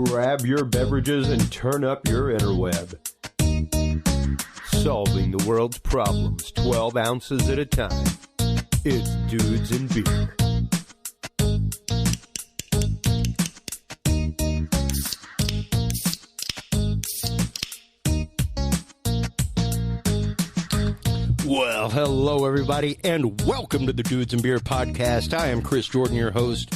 grab your beverages and turn up your interweb. Solving the world's problems 12 ounces at a time. It's Dudes and Beer. Well, hello everybody, and welcome to the Dudes and Beer Podcast. I am Chris Jordan, your host.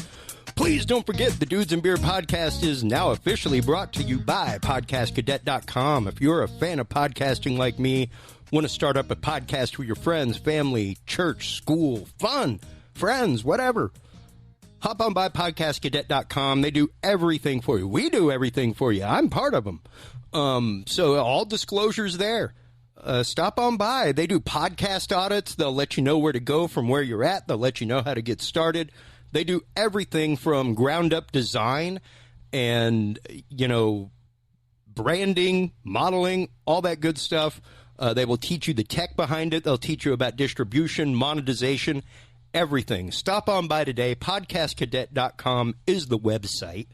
Please don't forget the Dudes and Beer Podcast is now officially brought to you by podcastcadet.com. If you're a fan of podcasting like me, want to start up a podcast with your friends, family, church, school, fun, friends, whatever, hop on by podcastcadet.com. They do everything for you. We do everything for you. I'm part of them. So all disclosures there. Stop on by. They do podcast audits. They'll let you know where to go from where you're at. They'll let you know how to get started. They do everything from ground up design and, branding, modeling, all that good stuff. They will teach you the tech behind it. They'll teach you about distribution, monetization, everything. Stop on by today. Podcastcadet.com is the website.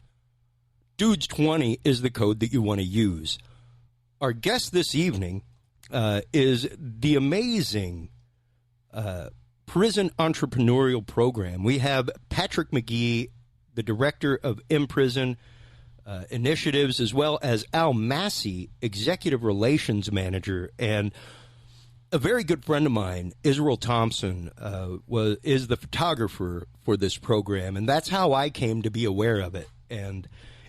Dudes20 is the code that you want to use. Our guest this evening is the amazing Prison Entrepreneurial Program. We have Patrick McGee, the director of Prison Initiatives, as well as Al Massey, executive relations manager, and a very good friend of mine, Israel Thompson, is the photographer for this program, and that's how I came to be aware of it. And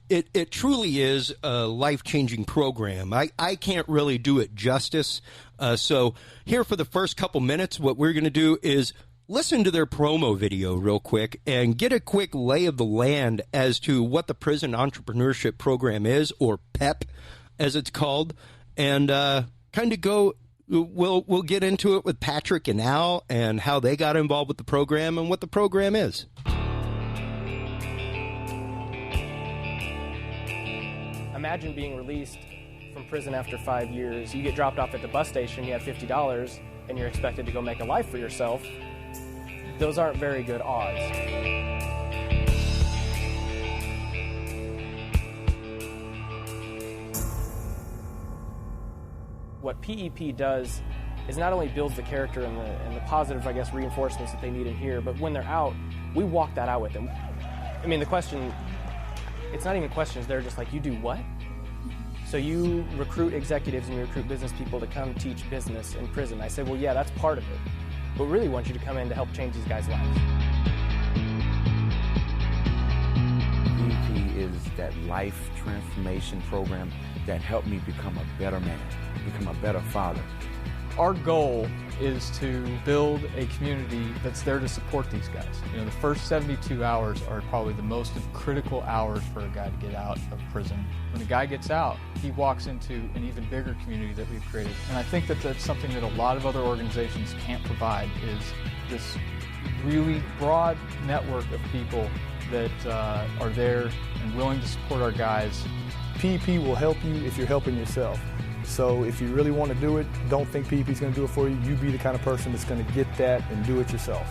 it truly is a life-changing program. I can't really do it justice. So here for the first couple minutes, what we're going to do is listen to their promo video real quick and get a quick lay of the land as to what the Prison Entrepreneurship Program is, or PEP, as it's called, and kind of go. We'll get into it with Patrick and Al and how they got involved with the program and what the program is. Imagine being released from prison after 5 years. You get dropped off at the bus station, you have $50, and you're expected to go make a life for yourself. Those aren't very good odds. What PEP does is not only builds the character and the positive, reinforcements that they need in here, but when they're out, we walk that out with them. I mean, the question, it's not even questions, they're just like, you do what? So you recruit executives and you recruit business people to come teach business in prison. I say, well, yeah, that's part of it. But we really want you to come in to help change these guys' lives. DnB is that life transformation program that helped me become a better man, become a better father. Our goal is to build a community that's there to support these guys. The first 72 hours are probably the most critical hours for a guy to get out of prison. When a guy gets out, he walks into an even bigger community that we've created. And I think that that's something that a lot of other organizations can't provide, is this really broad network of people that are there and willing to support our guys. PEP will help you if you're helping yourself. So if you really want to do it, don't think PEP is going to do it for you. You be the kind of person that's going to get that and do it yourself.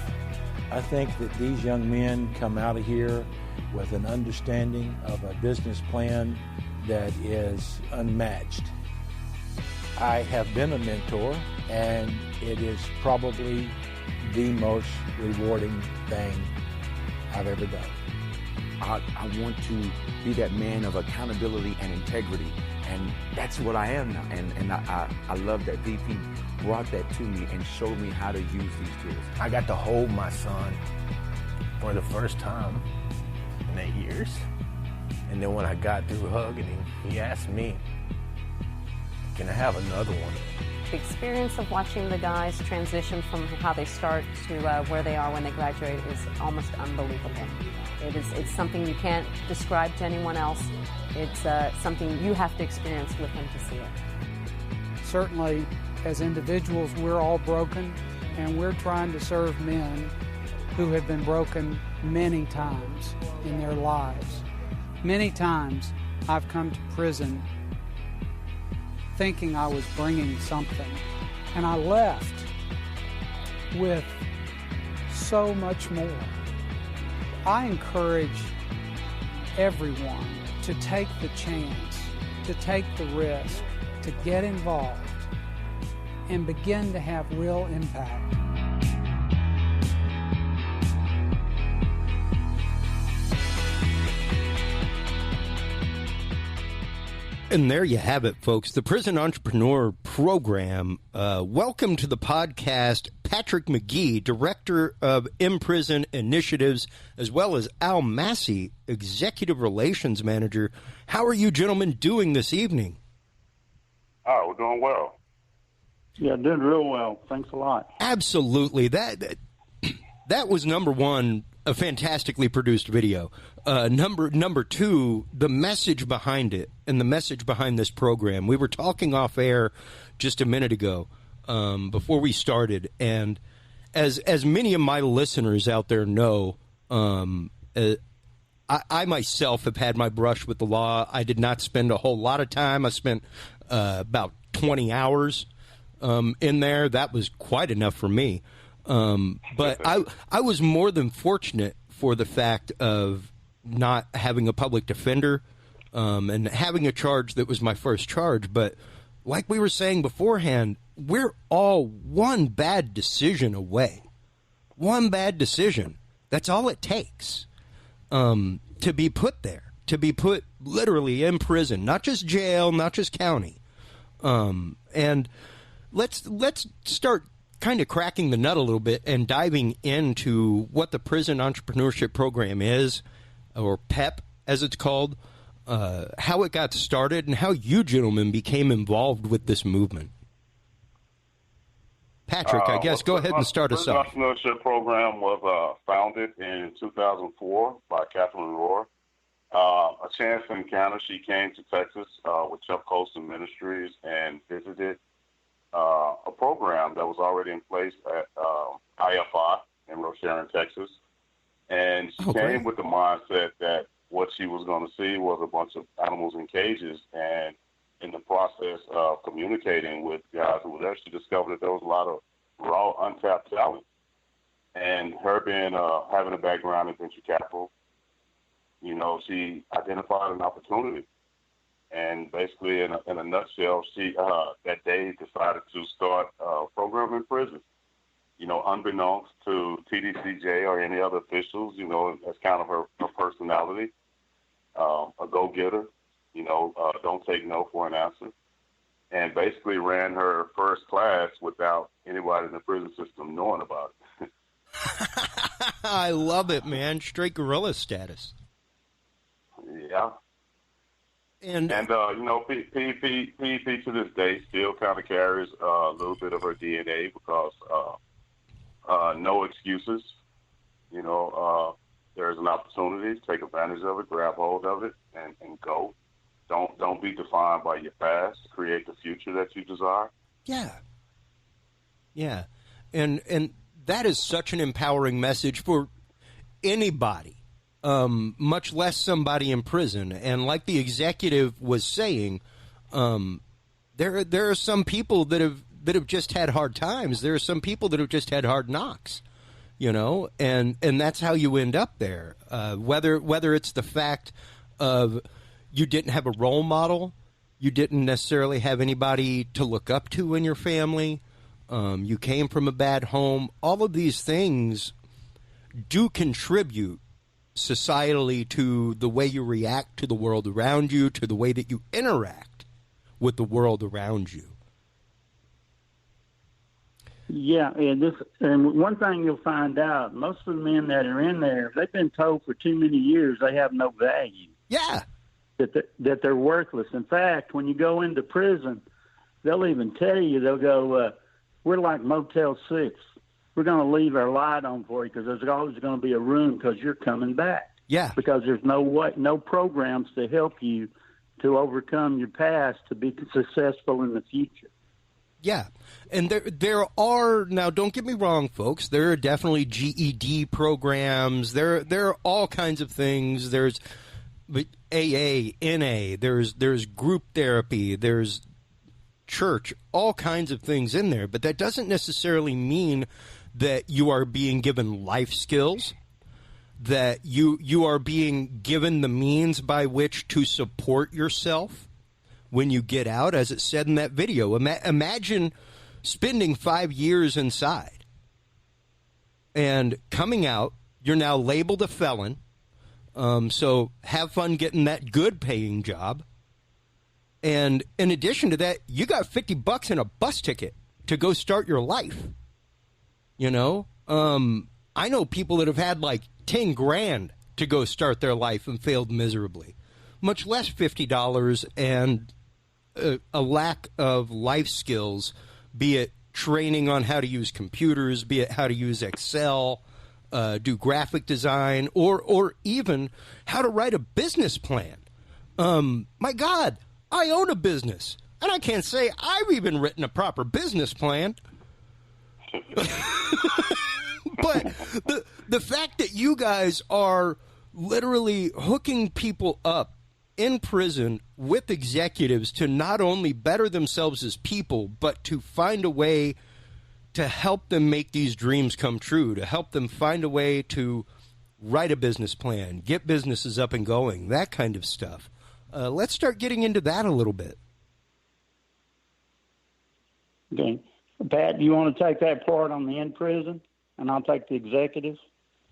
I think that these young men come out of here with an understanding of a business plan that is unmatched. I have been a mentor, and it is probably the most rewarding thing I've ever done. I want to be that man of accountability and integrity, and that's what I am now. And I love that VP brought that to me and showed me how to use these tools. I got to hold my son for the first time in 8 years. And then when I got through hugging him, he asked me, can I have another one? The experience of watching the guys transition from how they start to where they are when they graduate is almost unbelievable. It's something you can't describe to anyone else. It's something you have to experience with them to see it. Certainly, as individuals, we're all broken, and we're trying to serve men who have been broken many times in their lives. Many times, I've come to prison thinking I was bringing something, and I left with so much more. I encourage everyone to take the chance, to take the risk, to get involved, and begin to have real impact. And there you have it, folks. The Prison Entrepreneur Program. Welcome to the podcast, Patrick McGee, Director of In-Prison Initiatives, as well as Al Massey, Executive Relations Manager. How are you gentlemen doing this evening? Oh, we're doing well. Yeah, doing real well. Thanks a lot. Absolutely. That was, number one, a fantastically produced video. Number two, the message behind it and the message behind this program. We were talking off air just a minute ago before we started, and as many of my listeners out there know, I myself have had my brush with the law. I did not spend a whole lot of time. I spent about 20 hours in there. That was quite enough for me. But I was more than fortunate for the fact of not having a public defender and having a charge that was my first charge. But like we were saying beforehand, we're all one bad decision away. One bad decision. That's all it takes to be put there, to be put literally in prison, not just jail, not just county. And let's start kind of cracking the nut a little bit and diving into what the Prison Entrepreneurship Program is, or PEP as it's called, how it got started, and how you gentlemen became involved with this movement. Patrick, I guess, go ahead and start us off. The Prison Entrepreneurship Program was founded in 2004 by Catherine Rohr. A chance encounter, she came to Texas with Chuck Colson Ministries and visited a program that was already in place at IFI in Rochelle, Texas. And she came with the mindset that what she was going to see was a bunch of animals in cages. And in the process of communicating with guys who were there, she discovered that there was a lot of raw, untapped talent. And her being having a background in venture capital, you know, she identified an opportunity. And basically, in a nutshell, she that day decided to start a program in prison. You know, unbeknownst to TDCJ or any other officials, you know, that's kind of her personality. A go-getter, you know, don't take no for an answer. And basically ran her first class without anybody in the prison system knowing about it. I love it, man. Straight guerrilla status. Yeah. And you know, PEP to this day still kind of carries a little bit of her DNA because no excuses. You know, there's an opportunity to take advantage of it, grab hold of it, and go. Don't be defined by your past. Create the future that you desire. Yeah. Yeah. And that is such an empowering message for anybody. Much less somebody in prison. And like the executive was saying, there are some people that have just had hard times. There are some people that have just had hard knocks, you know, and that's how you end up there. Whether it's the fact of you didn't have a role model, you didn't necessarily have anybody to look up to in your family, you came from a bad home. All of these things do contribute societally to the way you react to the world around you, to the way that you interact with the world around you. Yeah, and one thing you'll find out, most of the men that are in there, they've been told for too many years they have no value. Yeah. That they're worthless. In fact, when you go into prison, they'll even tell you, they'll go, we're like Motel 6. We're going to leave our light on for you because there's always going to be a room because you're coming back. Yeah. Because there's no programs to help you to overcome your past to be successful in the future. Yeah. And there are, now don't get me wrong, folks, there are definitely GED programs. There are all kinds of things. There's AA, NA, there's group therapy, there's church, all kinds of things in there. But that doesn't necessarily mean that you are being given life skills. that you are being given the means by which to support yourself when you get out, as it said in that video. Imagine spending 5 years inside and coming out. You're now labeled a felon. So have fun getting that good paying job. And in addition to that, you got $50 in a bus ticket to go start your life. You know, I know people that have had like 10 grand to go start their life and failed miserably, much less $50 and a lack of life skills, be it training on how to use computers, be it how to use Excel, do graphic design, or even how to write a business plan. My God, I own a business, and I can't say I've even written a proper business plan. But the fact that you guys are literally hooking people up in prison with executives to not only better themselves as people, but to find a way to help them make these dreams come true, to help them find a way to write a business plan, get businesses up and going, that kind of stuff. Let's start getting into that a little bit. Okay. Pat, do you want to take that part on the in prison, and I'll take the executives?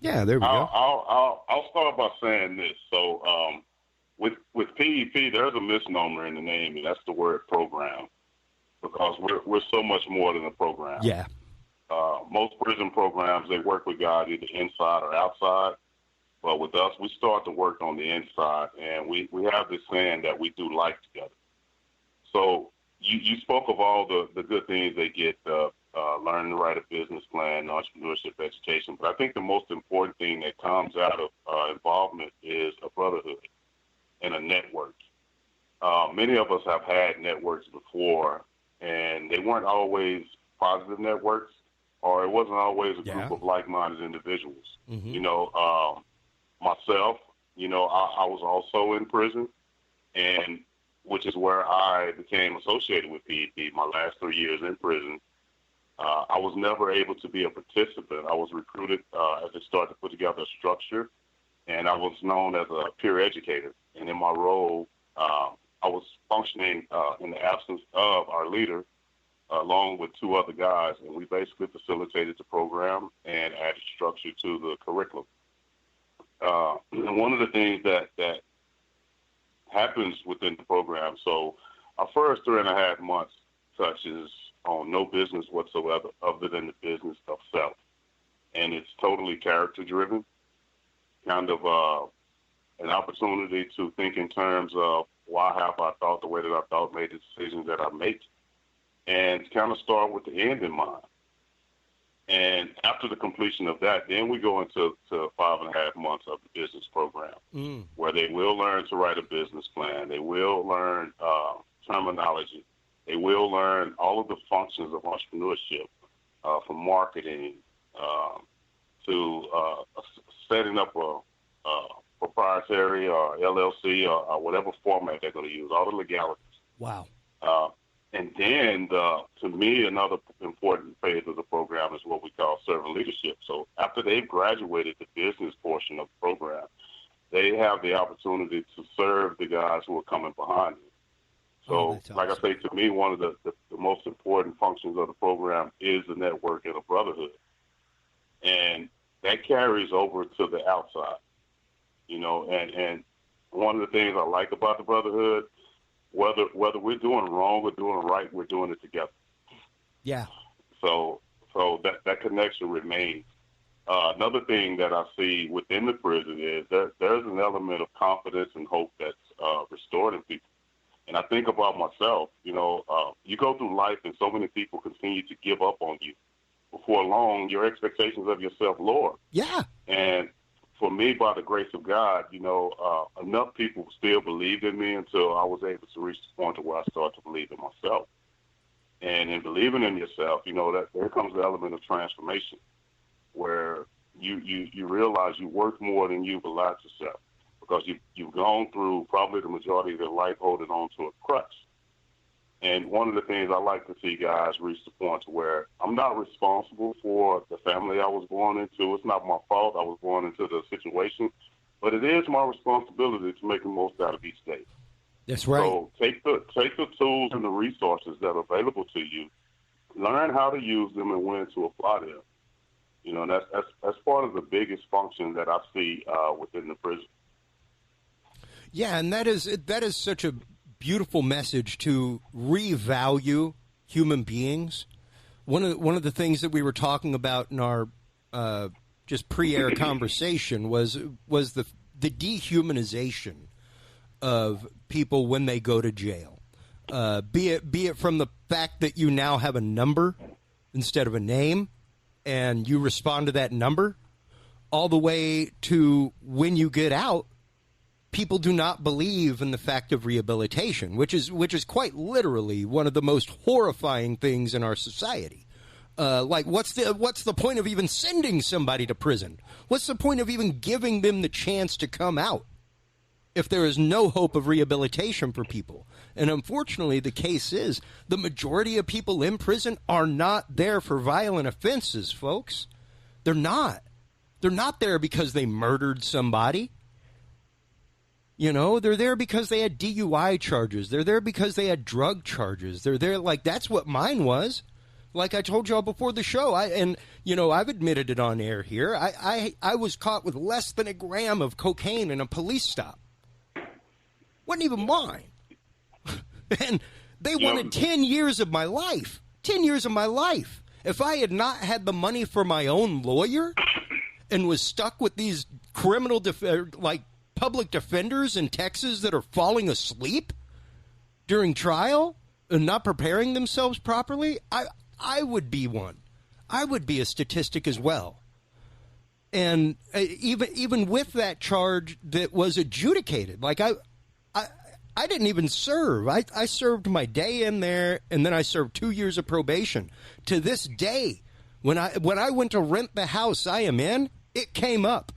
Yeah, there we go. I'll start by saying this. So with PEP, there's a misnomer in the name, and that's the word program, because we're so much more than a program. Yeah. Most prison programs, they work with guys either inside or outside. But with us, we start to work on the inside, and we have this saying that we do life together. So you spoke of all the good things they get, learning to write a business plan, entrepreneurship education. But I think the most important thing that comes out of involvement is a brotherhood and a network. Many of us have had networks before, and they weren't always positive networks, or it wasn't always a group of like-minded individuals. Mm-hmm. You know, myself, you know, I was also in prison, and which is where I became associated with PEP my last 3 years in prison. I was never able to be a participant. I was recruited as they started to put together a structure, and I was known as a peer educator. And in my role, I was functioning in the absence of our leader, along with two other guys, and we basically facilitated the program and added structure to the curriculum. And one of the things that happens within the program, so our first 3.5 months touches on no business whatsoever other than the business of self. And it's totally character-driven, kind of an opportunity to think in terms of why have I thought the way that I thought, made the decisions that I make, and kind of start with the end in mind. And after the completion of that, then we go into 5.5 months of the business program, where they will learn to write a business plan. They will learn terminology. They will learn all of the functions of entrepreneurship, from marketing to setting up a proprietary or LLC or whatever format they're going to use, all the legalities. Wow. And then, to me, another important phase of the program is what we call servant leadership. So after they've graduated the business portion of the program, they have the opportunity to serve the guys who are coming behind them. So, like I say, to me, one of the most important functions of the program is the network and the brotherhood. And that carries over to the outside, you know, and one of the things I like about the brotherhood, whether we're doing wrong or doing right, we're doing it together. Yeah. So that connection remains. Another thing that I see within the prison is that there's an element of confidence and hope that's restored in people. And I think about myself, you know, you go through life and so many people continue to give up on you. Before long, your expectations of yourself lower. Yeah. And for me, by the grace of God, you know, enough people still believed in me until I was able to reach the point where I started to believe in myself. And in believing in yourself, you know, that there comes the element of transformation, where you realize you worth more than you've allowed yourself, because you've gone through probably the majority of your life holding on to a crutch. And one of the things I like to see guys reach the point to where I'm not responsible for the family I was born into. It's not my fault I was born into the situation, but it is my responsibility to make the most out of each day. That's right. So take the tools and the resources that are available to you, learn how to use them and when to apply them. You know, and that's part of the biggest function that I see within the prison. Yeah, and that is such a beautiful message to revalue human beings. One of the things that we were talking about in our just pre-air conversation was the dehumanization of people when they go to jail. Be it from the fact that you now have a number instead of a name, and you respond to that number, all the way to when you get out, people do not believe in the fact of rehabilitation, which is quite literally one of the most horrifying things in our society. Like, what's the point of even sending somebody to prison? What's the point of even giving them the chance to come out if there is no hope of rehabilitation for people? And unfortunately, the case is the majority of people in prison are not there for violent offenses, folks. They're not. They're not there because they murdered somebody. You know, they're there because they had DUI charges. They're there because they had drug charges. They're there, like, that's what mine was. Like I told y'all before the show, I've admitted it on air here. I was caught with less than a gram of cocaine in a police stop. Wasn't even mine. And they wanted 10 years of my life. 10 years of my life. If I had not had the money for my own lawyer and was stuck with these criminal public defenders in Texas that are falling asleep during trial and not preparing themselves properly, I would be one. I would be a statistic as well. And even with that charge that was adjudicated, like I didn't even serve. I served my day in there, and then I served 2 years of probation. To this day, when I went to rent the house I am in, it came up.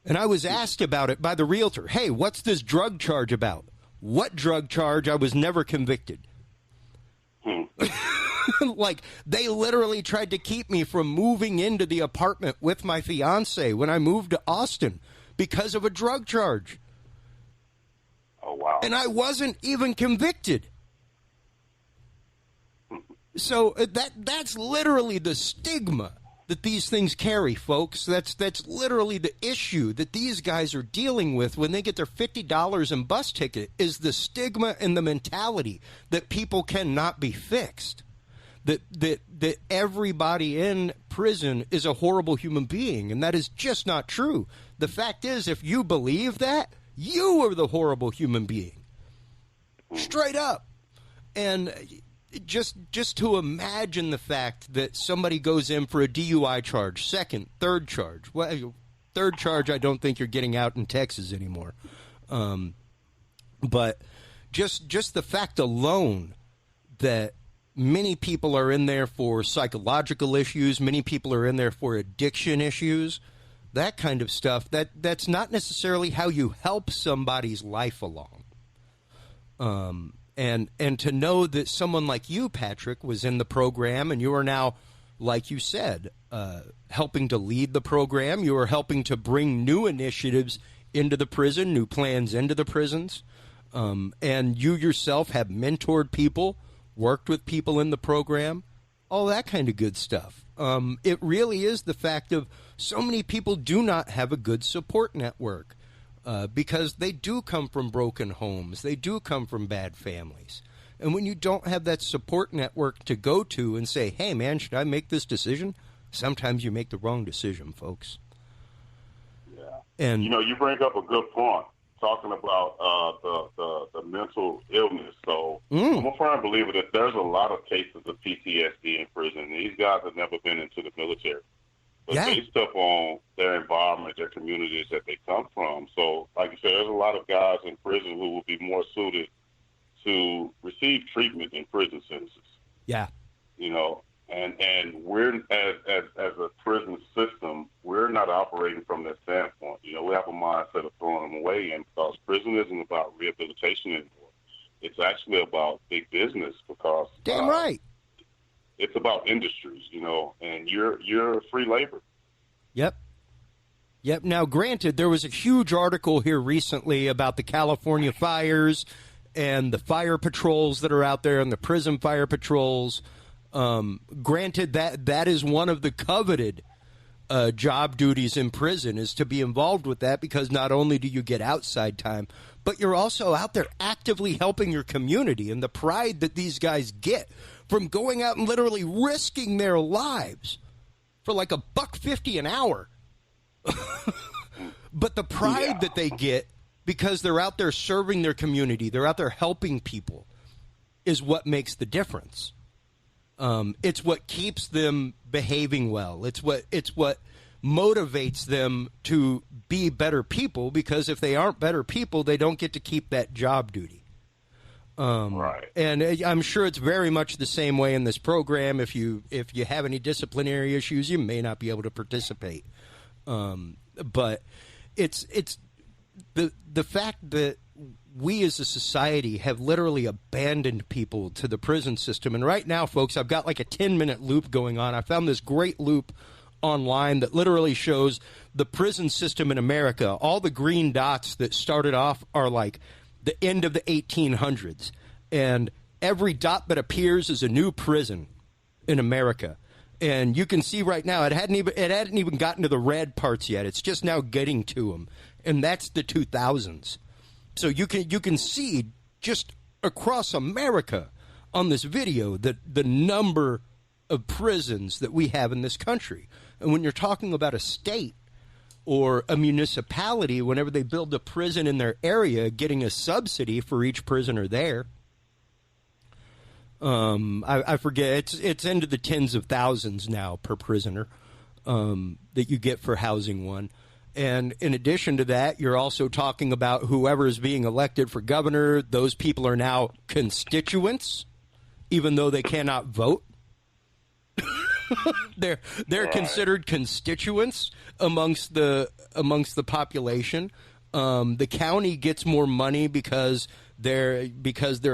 And I was asked about it by the realtor. Hey, what's this drug charge about? What drug charge? I was never convicted. Like, they literally tried to keep me from moving into the apartment with my fiance when I moved to Austin because of a drug charge. Oh, wow. And I wasn't even convicted. So that's literally the stigma that these things carry, folks. That's literally the issue that these guys are dealing with when they get their $50 in bus ticket, is the stigma and the mentality that people cannot be fixed. That everybody in prison is a horrible human being, and that is just not true. The fact is, if you believe that, you are the horrible human being. Straight up. And just to imagine the fact that somebody goes in for a DUI charge, second, third charge. Well, third charge, I don't think you're getting out in Texas anymore. But just the fact alone that many people are in there for psychological issues, many people are in there for addiction issues, that kind of stuff, that's not necessarily how you help somebody's life along. And to know that someone like you, Patrick, was in the program, and you are now, like you said, helping to lead the program. You are helping to bring new initiatives into the prison, new plans into the prisons. And you yourself have mentored people, worked with people in the program, all that kind of good stuff. It really is the fact of so many people do not have a good support network. Because they do come from broken homes. They do come from bad families. And when you don't have that support network to go to and say, hey, man, should I make this decision? Sometimes you make the wrong decision, folks. Yeah. And you bring up a good point, talking about the mental illness. So I'm a firm believer that there's a lot of cases of PTSD in prison. These guys have never been into the military. But based upon their environment, their communities that they come from. So, like you said, there's a lot of guys in prison who will be more suited to receive treatment in prison sentences. Yeah. And we're, as a prison system, we're not operating from that standpoint. We have a mindset of throwing them away, and because prison isn't about rehabilitation anymore. It's actually about industries, and you're free labor. Yep. Now, granted, there was a huge article here recently about the California fires and the fire patrols that are out there and the prison fire patrols. Granted, that is one of the coveted job duties in prison, is to be involved with that, because not only do you get outside time, but you're also out there actively helping your community, and the pride that these guys get from going out and literally risking their lives for like $1.50 an hour. But the pride that they get because they're out there serving their community, they're out there helping people, is what makes the difference. It's what keeps them behaving well. It's what motivates them to be better people, because if they aren't better people, they don't get to keep that job duty. Right. And I'm sure it's very much the same way in this program. If you have any disciplinary issues, you may not be able to participate. But it's the fact that we as a society have literally abandoned people to the prison system. And right now, folks, I've got like a 10-minute loop going on. I found this great loop online that literally shows the prison system in America. All the green dots that started off are like the end of the 1800s. And every dot that appears is a new prison in America. And you can see right now, it hadn't even gotten to the red parts yet. It's just now getting to them. And that's the 2000s. So you can see just across America on this video the number of prisons that we have in this country. And when you're talking about a state or a municipality, whenever they build a prison in their area, getting a subsidy for each prisoner there, I forget, it's into the tens of thousands now per prisoner that you get for housing one. And in addition to that, you're also talking about whoever is being elected for governor. Those people are now constituents, even though they cannot vote. They're considered constituents amongst the population. The county gets more money because their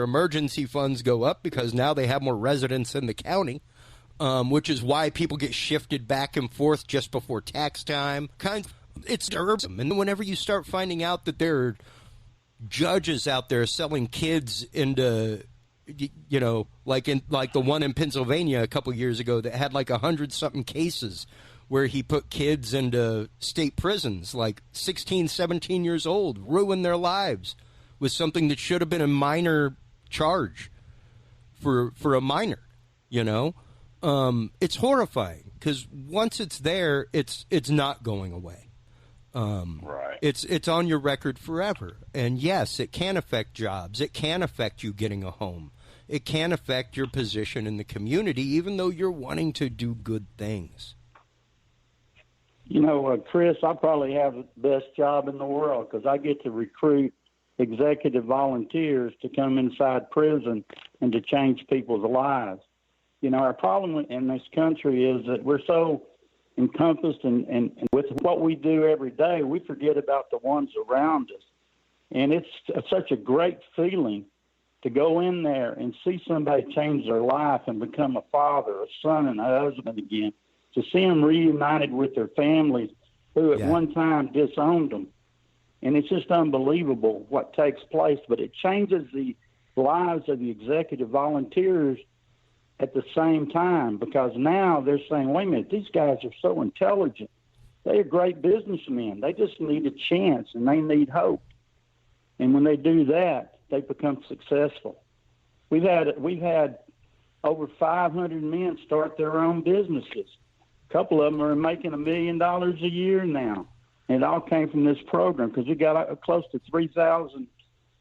emergency funds go up, because now they have more residents in the county, which is why people get shifted back and forth just before tax time. It's disturbing. And whenever you start finding out that there are judges out there selling kids into, like the one in Pennsylvania a couple years ago that had like 100-something cases where he put kids into state prisons, like 16, 17 years old, ruined their lives with something that should have been a minor charge for a minor, It's horrifying, because once it's there, it's not going away. Right. It's on your record forever. And yes, it can affect jobs. It can affect you getting a home. It can affect your position in the community, even though you're wanting to do good things. Chris, I probably have the best job in the world, because I get to recruit executive volunteers to come inside prison and to change people's lives. Our problem in this country is that we're so encompassed and with what we do every day, we forget about the ones around us. And it's such a great feeling to go in there and see somebody change their life and become a father, a son, and a husband again, to see them reunited with their families who at one time disowned them. And it's just unbelievable what takes place, but it changes the lives of the executive volunteers at the same time, because now they're saying, wait a minute, these guys are so intelligent. They are great businessmen. They just need a chance, and they need hope. And when they do that, they become successful. We've had over 500 men start their own businesses. A couple of them are making $1 million a year now. And it all came from this program, because we got close to 3,000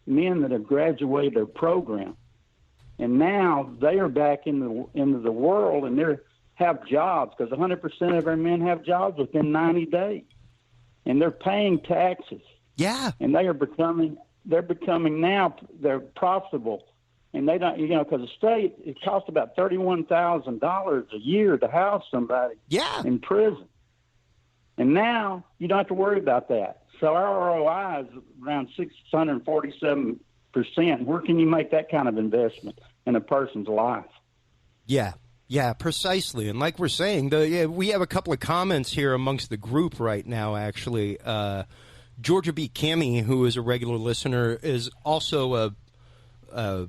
men that have graduated our program. And now they are back into the world, and they have jobs, because 100% of our men have jobs within 90 days. And they're paying taxes. Yeah. And they're becoming now, they're profitable. And they don't, because the state, it costs about $31,000 a year to house somebody in prison. And now you don't have to worry about that. So our ROI is around 647%. Where can you make that kind of investment in a person's life? Yeah. Yeah, precisely. And like we're saying, we have a couple of comments here amongst the group right now, actually. Georgia B. Cammy, who is a regular listener, is also a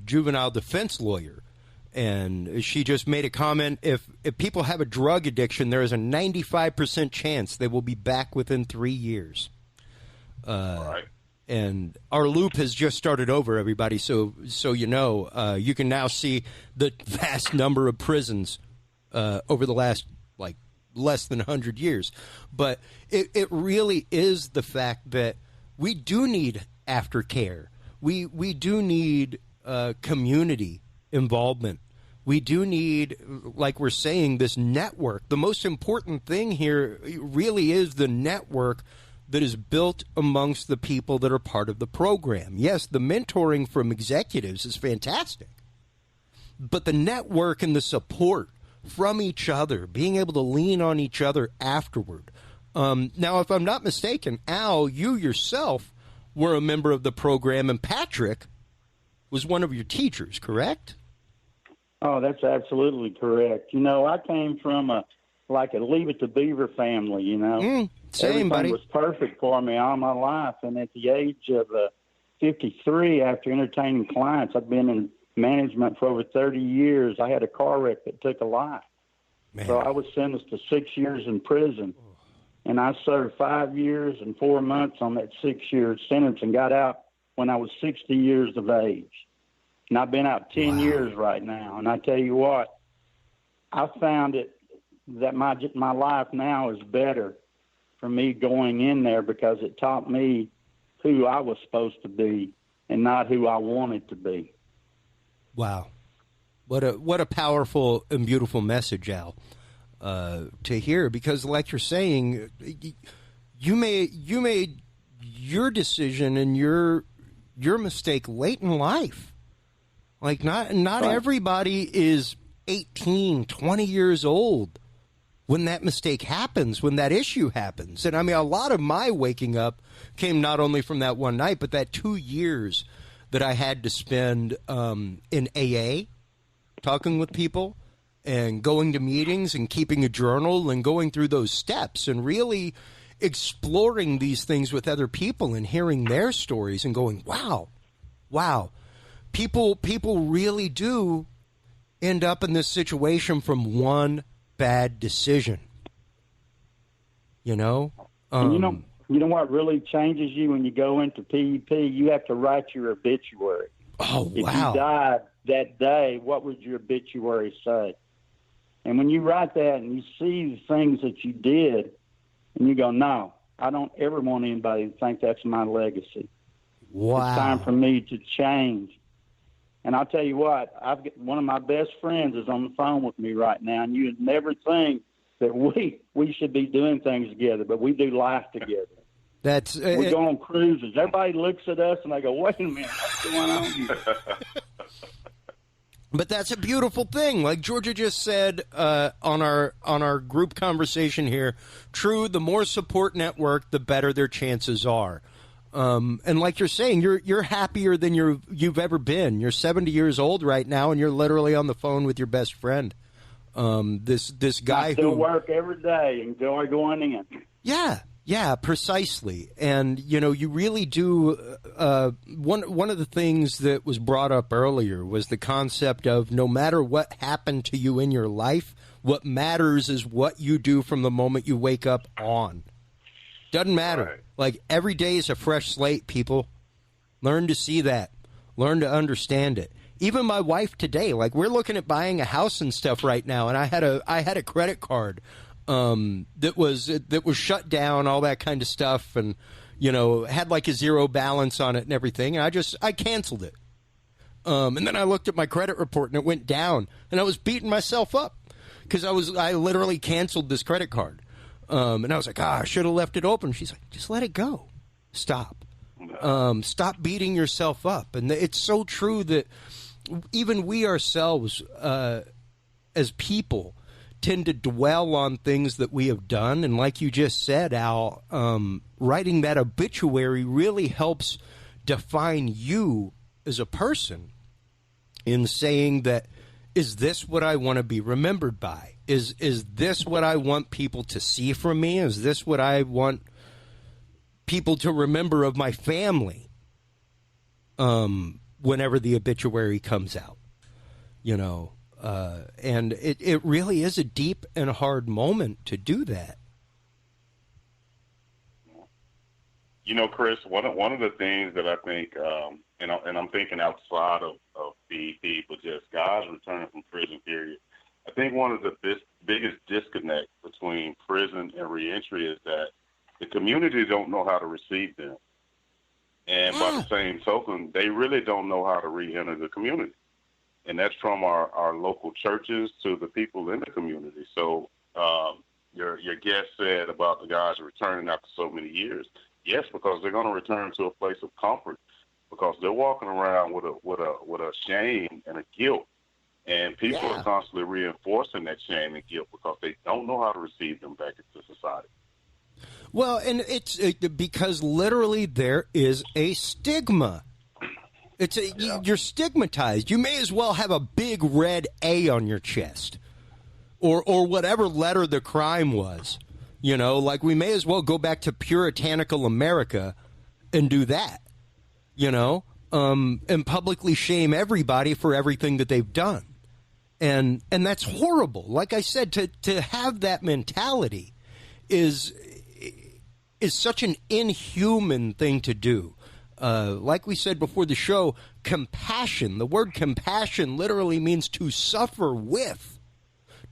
juvenile defense lawyer. And she just made a comment, if people have a drug addiction, there is a 95% chance they will be back within 3 years. Right. And our loop has just started over, everybody, so you know. You can now see the vast number of prisons over the last, less than 100 years. But it really is the fact that we do need aftercare. We do need community involvement. We do need, like we're saying, this network. The most important thing here really is the network that is built amongst the people that are part of the program. Yes, the mentoring from executives is fantastic, but the network and the support from each other, being able to lean on each other afterward. Now, if I'm not mistaken, Al, you yourself were a member of the program, and Patrick was one of your teachers, correct? Oh, that's absolutely correct. You know, I came from a Leave It to Beaver family, you know. Same, Everything buddy. was perfect for me all my life. And at the age of 53, after entertaining clients, I've been in management for over 30 years. I had a car wreck that took a life. Man. So I was sentenced to 6 years in prison. And I served 5 years and 4 months on that 6-year sentence and got out when I was 60 years of age. And I've been out 10 years right now. And I tell you what, I found that my life now is better for me going in there because it taught me who I was supposed to be and not who I wanted to be. Wow. What a powerful and beautiful message, Al, to hear, because like you're saying, you made your decision and your mistake late in life. Like not right. Everybody is 18, 20 years old when that mistake happens, when that issue happens. And I mean, a lot of my waking up came not only from that one night, but that 2 years that I had to spend in AA, talking with people and going to meetings and keeping a journal and going through those steps and really exploring these things with other people and hearing their stories and going, wow. People really do end up in this situation from one bad decision. You know? You know what really changes you when you go into PEP? You have to write your obituary. Oh, wow. If you died that day, what would your obituary say? And when you write that and you see the things that you did, and you go, no, I don't ever want anybody to think that's my legacy. Wow. It's time for me to change. And I'll tell you what, one of my best friends is on the phone with me right now, and you'd never think that we should be doing things together, but we do life together. We go on cruises. Everybody looks at us and they go, wait a minute, what's going on here? But that's a beautiful thing. Like Georgia just said on our group conversation here, true, the more support network, the better their chances are. And like you're saying, you're happier than you've ever been. You're 70 years old right now, and you're literally on the phone with your best friend. This guy I still work every day, enjoy going in. Yeah, precisely. And you really do. One of the things that was brought up earlier was the concept of no matter what happened to you in your life, what matters is what you do from the moment you wake up on. Doesn't matter. Right. Like, every day is a fresh slate, people. Learn to see that. Learn to understand it. Even my wife today, like, we're looking at buying a house and stuff right now, and I had a credit card that was shut down, all that kind of stuff, and had like a zero balance on it and everything, and I canceled it. And then I looked at my credit report and it went down, and I was beating myself up because I literally canceled this credit card. And I was like, I should have left it open. She's like, just let it go. Stop. Stop beating yourself up. And it's so true that even we ourselves, as people, tend to dwell on things that we have done. And like you just said, Al, writing that obituary really helps define you as a person in saying that is this what I want to be remembered by? Is this what I want people to see from me? Is this what I want people to remember of my family whenever the obituary comes out? You know, and it really is a deep and hard moment to do that. You know, Chris, one of the things that I think, and I'm thinking outside of BEP, but just guys returning from prison, period. I think one of the biggest disconnect between prison and reentry is that the community don't know how to receive them. And by the same token, they really don't know how to re-enter the community. And that's from our local churches to the people in the community. So your guest said about the guys returning after so many years. Yes, because they're going to return to a place of comfort, because they're walking around with a shame and a guilt. And people are constantly reinforcing that shame and guilt because they don't know how to receive them back into society. Well, and it's because literally there is a stigma. You're stigmatized. You may as well have a big red A on your chest, or whatever letter the crime was. You know, like we may as well go back to puritanical America and do that. You know, and publicly shame everybody for everything that they've done. And that's horrible. Like I said, to have that mentality is such an inhuman thing to do. Like we said before the show, compassion. The word compassion literally means to suffer with,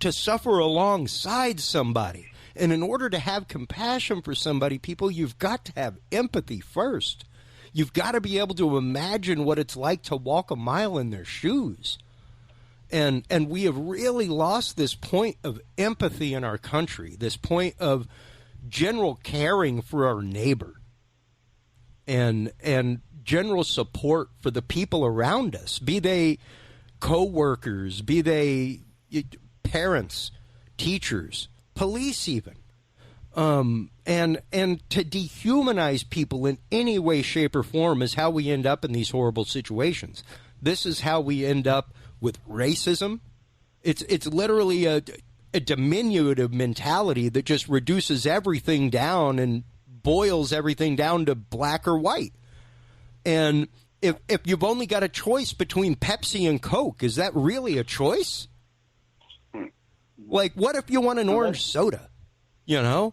to suffer alongside somebody. And in order to have compassion for somebody, people, you've got to have empathy first. You've got to be able to imagine what it's like to walk a mile in their shoes. And we have really lost this point of empathy in our country, this point of general caring for our neighbor and general support for the people around us, be they co-workers, be they parents, teachers, police even. And to dehumanize people in any way, shape, or form is how we end up in these horrible situations. This is how we end up with racism. It's literally a diminutive mentality that just reduces everything down and boils everything down to black or white. And if you've only got a choice between Pepsi and Coke, is that really a choice? Like, what if you want an orange soda? You know,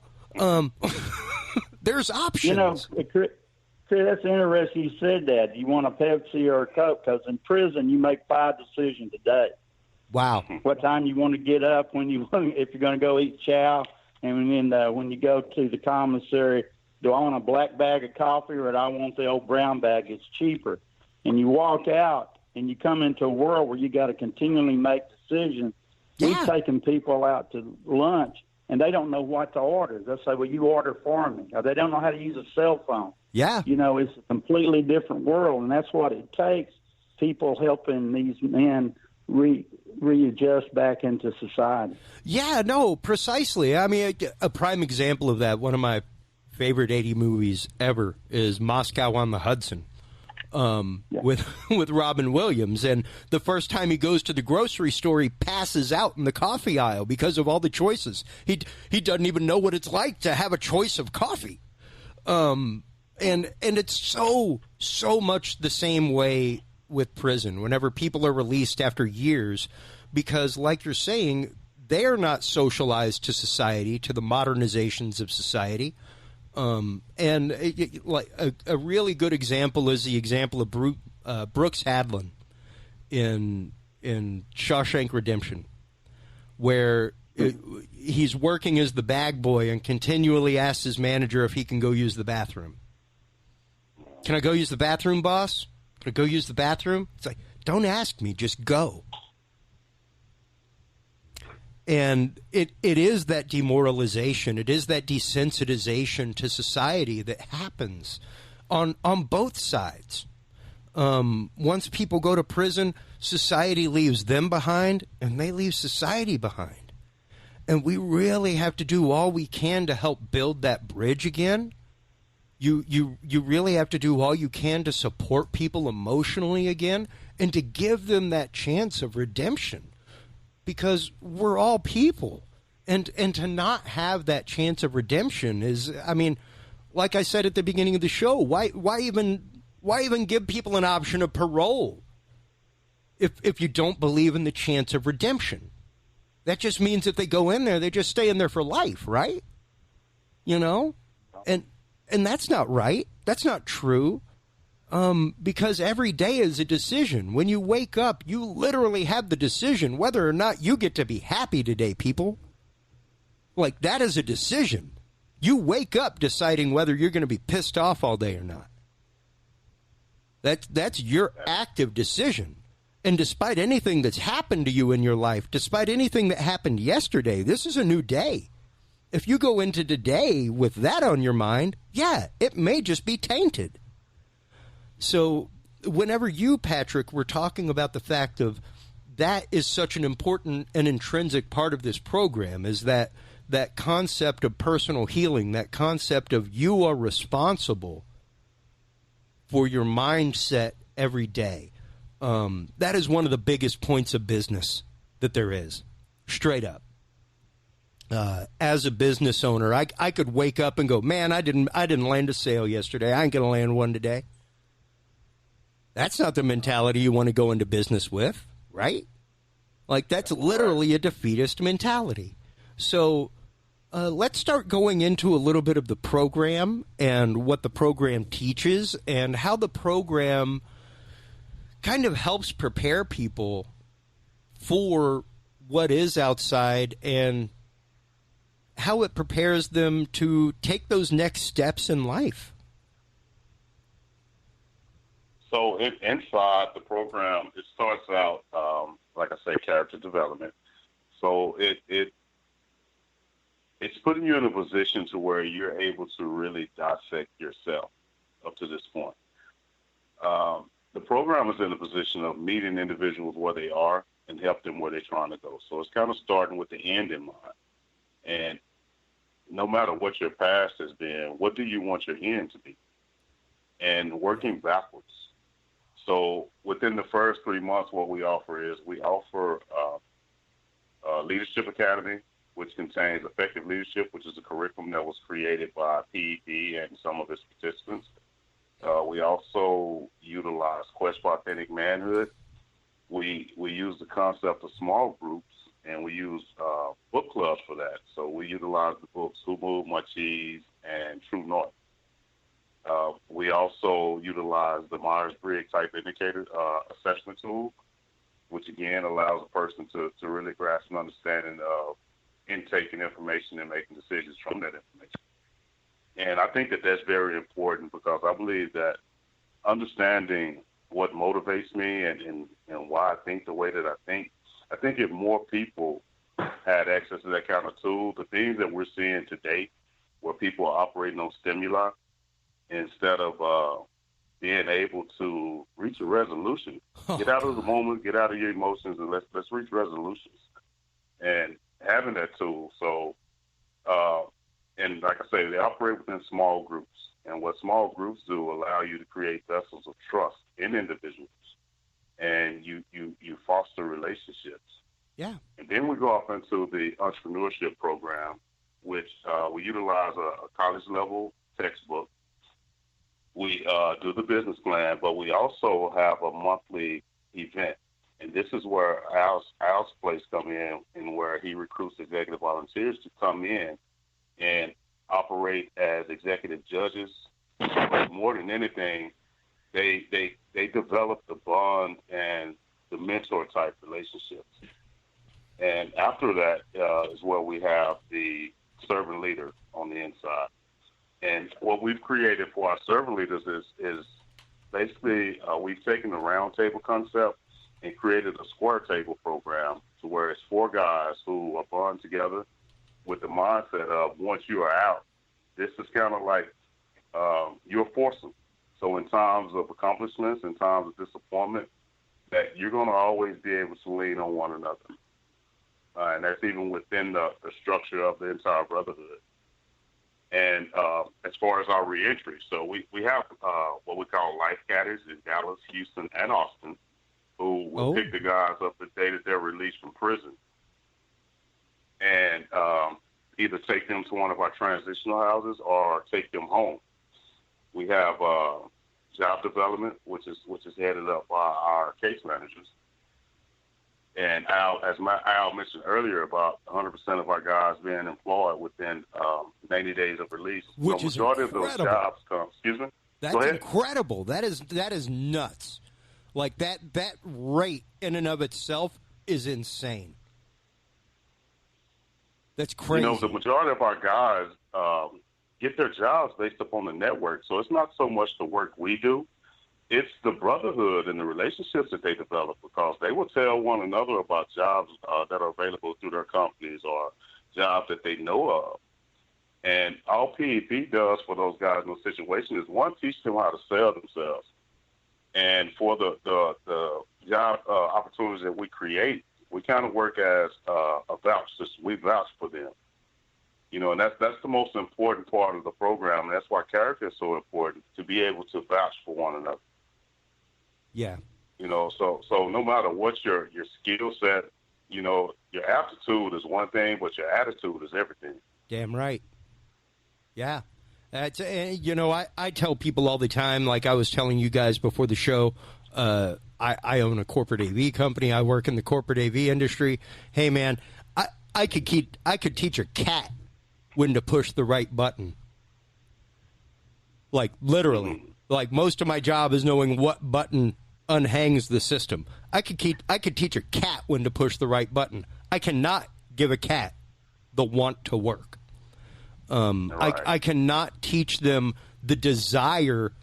there's options. You know, Chris, that's interesting you said that. You want a Pepsi or a Coke, because in prison you make 5 decisions a day. Wow. What time you want to get up, if you're going to go eat chow, and then when you go to the commissary, do I want a black bag of coffee or do I want the old brown bag? It's cheaper. And you walk out and you come into a world where you got to continually make decisions. We've taken people out to lunch, and they don't know what to order. They'll say, well, you order for me. Or they don't know how to use a cell phone. Yeah. You know, it's a completely different world, and that's what it takes, people helping these men readjust back into society. Yeah, no, precisely. I mean, a prime example of that, one of my favorite 80 movies ever is Moscow on the Hudson. With Robin Williams, and the first time he goes to the grocery store, he passes out in the coffee aisle because of all the choices. He doesn't even know what it's like to have a choice of coffee, and it's so much the same way with prison. Whenever people are released after years, because like you're saying, they are not socialized to society, to the modernizations of society. And a really good example is the example of Brooks Hadlin in Shawshank Redemption, where he's working as the bag boy and continually asks his manager if he can go use the bathroom. Can I go use the bathroom, boss? Can I go use the bathroom? It's like, don't ask me, just go. And it is that demoralization, it is that desensitization to society that happens on both sides. Once people go to prison, society leaves them behind, and they leave society behind. And we really have to do all we can to help build that bridge again. You really have to do all you can to support people emotionally again and to give them that chance of redemption. because we're all people. And to not have that chance of redemption is, I mean, like I said at the beginning of the show, why even give people an option of parole if you don't believe in the chance of redemption? That just means if they go in there, they just stay in there for life, right? You know? And that's not right. That's not true. Because every day is a decision. When you wake up, you literally have the decision whether or not you get to be happy today, people. Like, that is a decision. You wake up deciding whether you're going to be pissed off all day or not. That's your active decision. And despite anything that's happened to you in your life, despite anything that happened yesterday, this is a new day. If you go into today with that on your mind, yeah, it may just be tainted. So whenever you, Patrick, were talking about the fact of that is such an important and intrinsic part of this program, is that concept of personal healing, that concept of you are responsible for your mindset every day. That is one of the biggest points of business that there is, straight up. As a business owner, I could wake up and go, man, I didn't land a sale yesterday. I ain't going to land one today. That's not the mentality you want to go into business with, right? Like, that's literally a defeatist mentality. So let's start going into a little bit of the program and what the program teaches and how the program kind of helps prepare people for what is outside and how it prepares them to take those next steps in life. So inside the program, it starts out, like I say, character development. So it's putting you in a position to where you're able to really dissect yourself up to this point. The program is in a position of meeting individuals where they are and help them where they're trying to go. So it's kind of starting with the end in mind. And no matter what your past has been, what do you want your end to be? And working backwards. So within the first 3 months, what we offer is we offer Leadership Academy, which contains effective leadership, which is a curriculum that was created by PEP and some of its participants. We also utilize Quest for Authentic Manhood. We use the concept of small groups, and we use book clubs for that. So we utilize the books Who Moved My Cheese and True North. We also utilize the Myers-Briggs type indicator assessment tool, which again allows a person to really grasp an understanding of intaking information and making decisions from that information. And I think that that's very important because I believe that understanding what motivates me and why I think the way that I think if more people had access to that kind of tool, the things that we're seeing today where people are operating on stimuli, instead of being able to reach a resolution, get out of the moment, get out of your emotions, and let's reach resolutions. And having that tool, so and like I say, they operate within small groups. And what small groups do allow you to create vessels of trust in individuals, and you foster relationships. Yeah. And then we go off into the entrepreneurship program, which we utilize a college level textbook. We do the business plan, but we also have a monthly event. And this is where Al's place come in, and where he recruits executive volunteers to come in and operate as executive judges. But more than anything, they develop the bond and the mentor type relationships. And after that is where we have the servant leader on the inside. And what we've created for our servant leaders is basically we've taken the round table concept and created a square table program to where it's 4 guys who are bond together with the mindset of once you are out, this is kind of like you're foursome. So in times of accomplishments, in times of disappointment, that you're going to always be able to lean on one another. And that's even within the structure of the entire brotherhood. And as far as our reentry, so we have what we call life caddies in Dallas, Houston, and Austin, who will pick the guys up the day that they're released from prison. and either take them to one of our transitional houses or take them home. We have job development, which is headed up by our case managers. And Al mentioned earlier, about 100% of our guys being employed within 90 days of release. Which is majority incredible. of those jobs come. Excuse me. That's incredible. That is nuts. Like that rate in and of itself is insane. That's crazy. The majority of our guys get their jobs based upon the network. So it's not so much the work we do. It's the brotherhood and the relationships that they develop, because they will tell one another about jobs that are available through their companies or jobs that they know of. And all PEP does for those guys in those situations is, one, teach them how to sell themselves. And for the job opportunities that we create, we kind of work as a vouch system. We vouch for them. And that's the most important part of the program. And that's why character is so important, to be able to vouch for one another. Yeah. So no matter what your skill set, your aptitude is one thing, but your attitude is everything. Damn right. Yeah. I tell people all the time, like I was telling you guys before the show, I own a corporate AV company. I work in the corporate AV industry. Hey, man, I could teach a cat when to push the right button. Like, literally. Mm-hmm. Like, most of my job is knowing what button unhangs the system. I could teach a cat when to push the right button. I cannot give a cat the want to work. Right. I cannot teach them the desire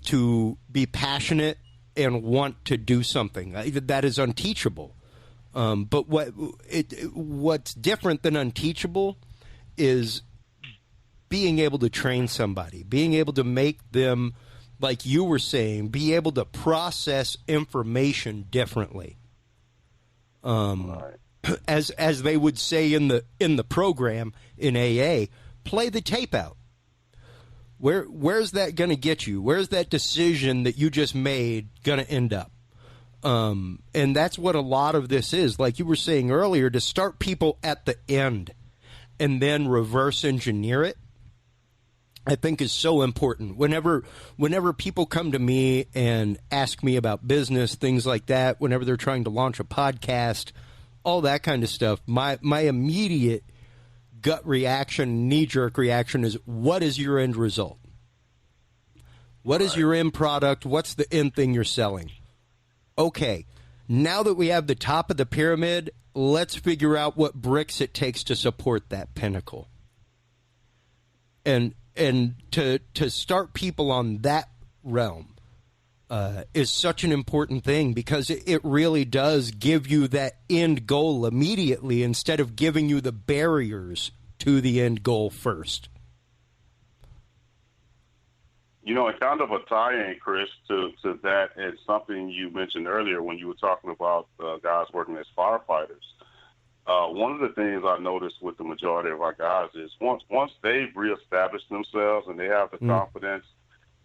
to be passionate and want to do something. That is unteachable. But what's different than unteachable is being able to train somebody, being able to make them, like you were saying, be able to process information differently. Right. As they would say in the program in AA, play the tape out. Where's that going to get you? Where's that decision that you just made going to end up? And that's what a lot of this is. Like you were saying earlier, to start people at the end and then reverse engineer it, I think is so important. Whenever people come to me and ask me about business, things like that, whenever they're trying to launch a podcast, all that kind of stuff, my immediate gut reaction, knee-jerk reaction is, what is your end result? What is your end product? What's the end thing you're selling? Okay, now that we have the top of the pyramid, let's figure out what bricks it takes to support that pinnacle. And to start people on that realm is such an important thing, because it really does give you that end goal immediately instead of giving you the barriers to the end goal first. And kind of a tie-in, Chris, to that, and something you mentioned earlier when you were talking about guys working as firefighters. One of the things I noticed with the majority of our guys is once they've reestablished themselves and they have the confidence,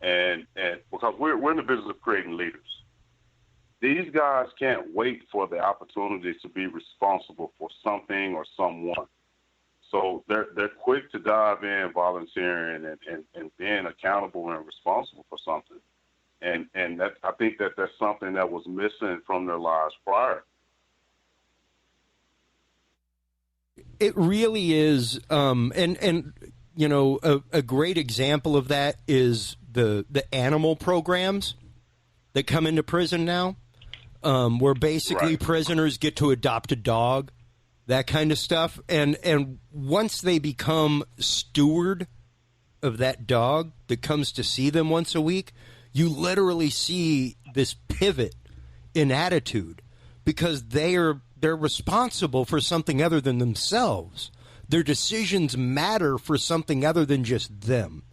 and because we're in the business of creating leaders, these guys can't wait for the opportunity to be responsible for something or someone. So they're quick to dive in, volunteering and being accountable and responsible for something. And that, I think that's something that was missing from their lives prior. It really is, and a great example of that is the animal programs that come into prison now, where basically prisoners get to adopt a dog, that kind of stuff, and once they become steward of that dog that comes to see them once a week, you literally see this pivot in attitude, because they're responsible for something other than themselves. Their decisions matter for something other than just them.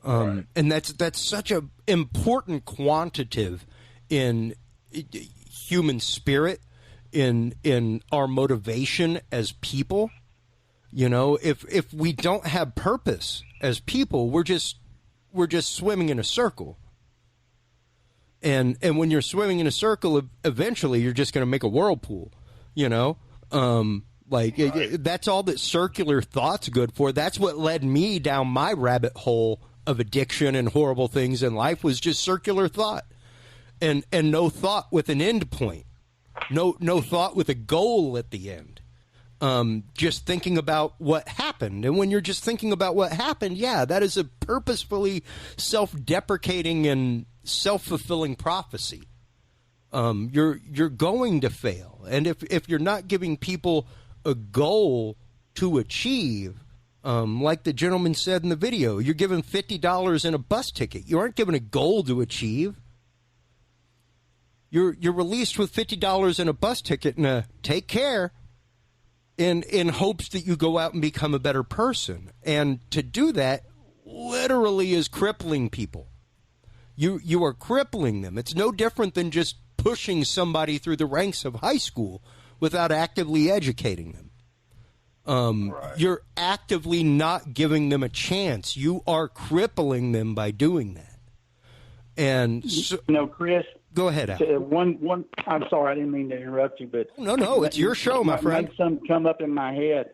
And that's such an important quantitative in human spirit, in our motivation as people. If we don't have purpose as people, we're just swimming in a circle. And when you're swimming in a circle, eventually you're just going to make a whirlpool, Like, that's all that circular thought's good for. That's what led me down my rabbit hole of addiction and horrible things in life, was just circular thought. And no thought with an end point. No thought with a goal at the end. Just thinking about what happened. And when you're just thinking about what happened, yeah, that is a purposefully self-deprecating and self-fulfilling prophecy. You're going to fail. And if you're not giving people a goal to achieve, like the gentleman said in the video, you're giving $50 in a bus ticket. You aren't given a goal to achieve. You're released with $50 in a bus ticket and a take care, in hopes that you go out and become a better person. And to do that literally is crippling people. You are crippling them. It's no different than just pushing somebody through the ranks of high school without actively educating them. Right. You're actively not giving them a chance. You are crippling them by doing that. And so, Chris, go ahead, Al. One. I'm sorry, I didn't mean to interrupt you, but no, it's your show, my friend. Something come up in my head.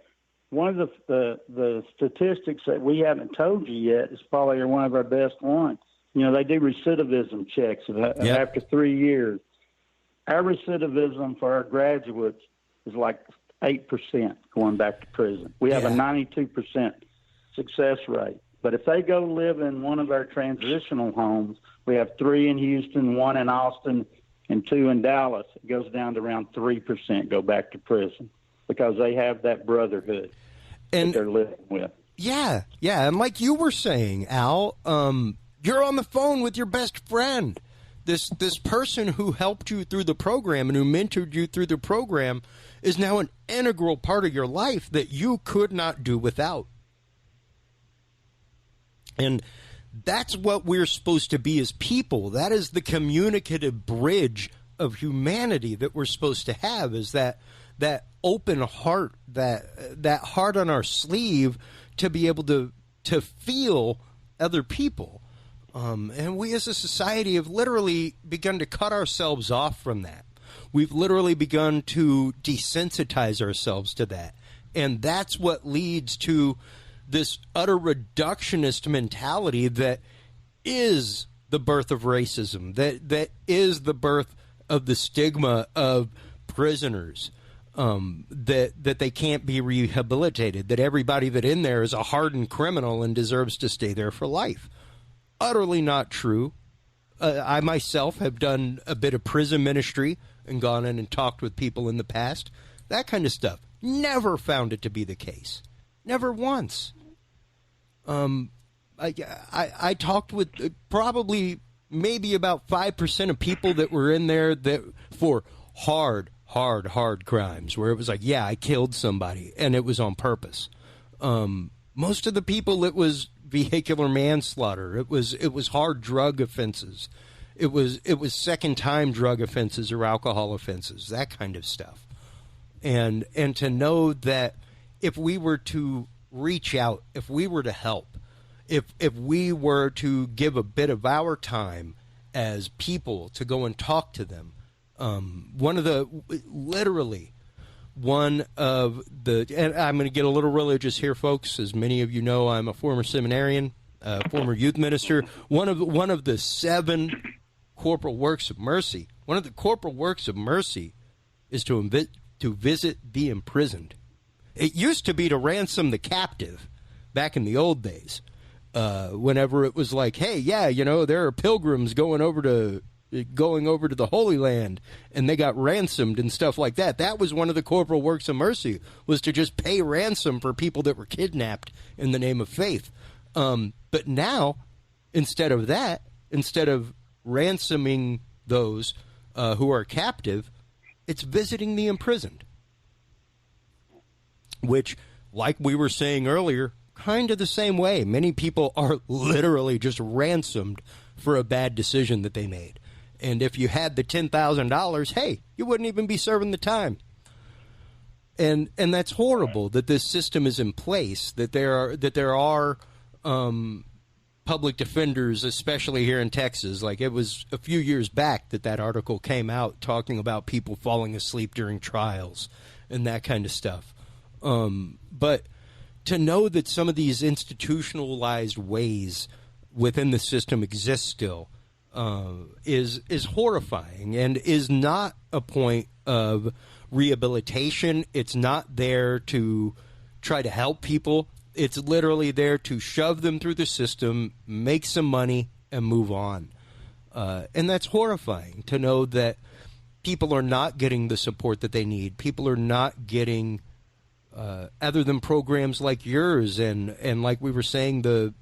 One of the statistics that we haven't told you yet is probably one of our best ones. You know, they do recidivism checks after 3 years. Our recidivism for our graduates is like 8% going back to prison. We have a 92% success rate. But if they go live in one of our transitional homes, we have 3 in Houston, 1 in Austin, and 2 in Dallas. It goes down to around 3% go back to prison because they have that brotherhood that they're living with. Yeah. And like you were saying, Al, you're on the phone with your best friend. This person who helped you through the program and who mentored you through the program is now an integral part of your life that you could not do without. And that's what we're supposed to be as people. That is the communicative bridge of humanity that we're supposed to have, is that open heart, that heart on our sleeve to be able to feel other people. And we as a society have literally begun to cut ourselves off from that. We've literally begun to desensitize ourselves to that. And that's what leads to this utter reductionist mentality that is the birth of racism, that is the birth of the stigma of prisoners, that they can't be rehabilitated, that everybody that in there is a hardened criminal and deserves to stay there for life. Utterly not true. I myself have done a bit of prison ministry and gone in and talked with people in the past. That kind of stuff. Never found it to be the case. Never once. I talked with probably maybe about 5% of people that were in there that for hard crimes, where it was like, yeah, I killed somebody and it was on purpose. Most of the people, it was vehicular manslaughter. It was hard drug offenses. It was second time drug offenses or alcohol offenses, that kind of stuff. And to know that if we were to reach out, if we were to help, if we were to give a bit of our time as people to go and talk to them, one of the and I'm going to get a little religious here, folks. As many of you know, I'm a former seminarian, former youth minister. One of the 7 corporal works of mercy. One of the corporal works of mercy is to visit the imprisoned. It used to be to ransom the captive back in the old days. Whenever it was like, hey, yeah, there are pilgrims going over to the Holy Land, and they got ransomed and stuff like that. That was one of the corporal works of mercy, was to just pay ransom for people that were kidnapped in the name of faith. But now, instead of ransoming those who are captive, it's visiting the imprisoned. Which, like we were saying earlier, kind of the same way. Many people are literally just ransomed for a bad decision that they made. And if you had the $10,000, hey, you wouldn't even be serving the time. And that's horrible that this system is in place, that there are public defenders, especially here in Texas. Like, it was a few years back that article came out talking about people falling asleep during trials and that kind of stuff. But to know that some of these institutionalized ways within the system exist still is horrifying, and is not a point of rehabilitation. It's not there to try to help people. It's literally there to shove them through the system, make some money, and move on. And that's horrifying to know that people are not getting the support that they need. People are not getting, other than programs like yours and like we were saying, the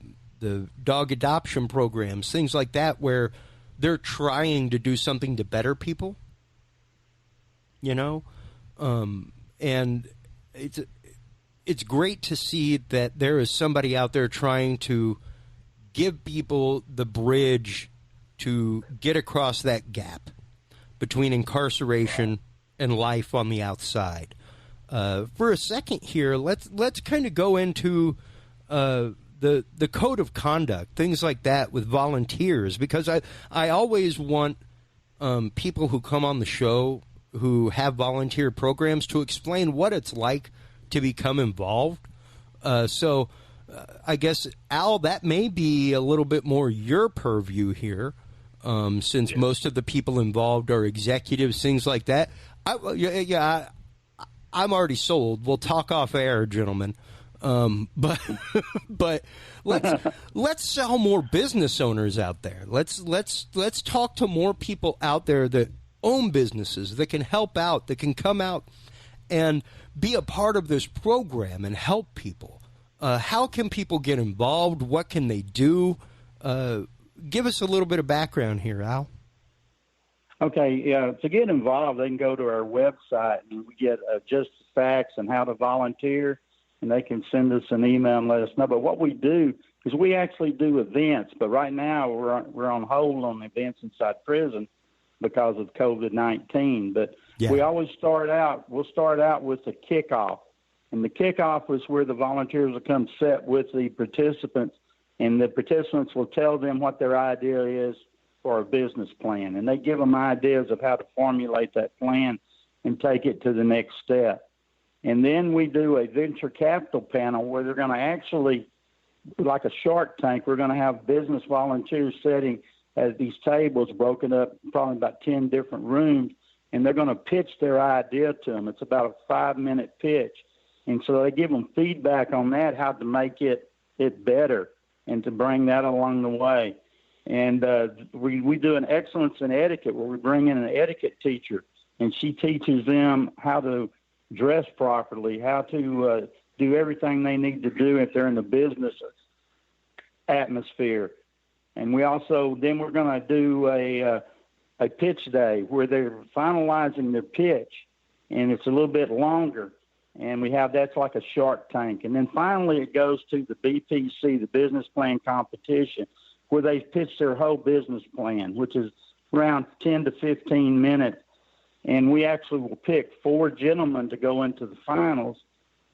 dog adoption programs, things like that, where they're trying to do something to better people, you know? And it's great to see that there is somebody out there trying to give people the bridge to get across that gap between incarceration and life on the outside. For a second here, let's kind of go into the code of conduct, things like that with volunteers, because I always want people who come on the show who have volunteer programs to explain what it's like to become involved. So I guess, Al, that may be a little bit more your purview here, since most of the people involved are executives, things like that. I'm already sold. We'll talk off air, gentlemen. But let's sell more business owners out there. Let's talk to more people out there that own businesses, that can help out, that can come out and be a part of this program and help people. How can people get involved? What can they do? Give us a little bit of background here, Al. Okay, yeah. To get involved, they can go to our website, and we get just facts and how to volunteer, and they can send us an email and let us know. But what we do is we actually do events, but right now we're on hold on events inside prison because of COVID-19. But we always we'll start out with the kickoff. And the kickoff is where the volunteers will come sit with the participants, and the participants will tell them what their idea is for a business plan. And they give them ideas of how to formulate that plan and take it to the next step. And then we do a venture capital panel where they're going to actually, like a Shark Tank, we're going to have business volunteers sitting at these tables broken up, probably about 10 different rooms, and they're going to pitch their idea to them. It's about a 5-minute pitch. And so they give them feedback on that, how to make it better and to bring that along the way. And we do an excellence in etiquette where we bring in an etiquette teacher, and she teaches them how to dress properly, how to do everything they need to do if they're in the business atmosphere. And we also, then we're going to do a pitch day where they're finalizing their pitch, and it's a little bit longer. And we have, that's like a Shark Tank. And then finally it goes to the BPC, the business plan competition, where they pitch their whole business plan, which is around 10 to 15 minutes. And we actually will pick 4 gentlemen to go into the finals.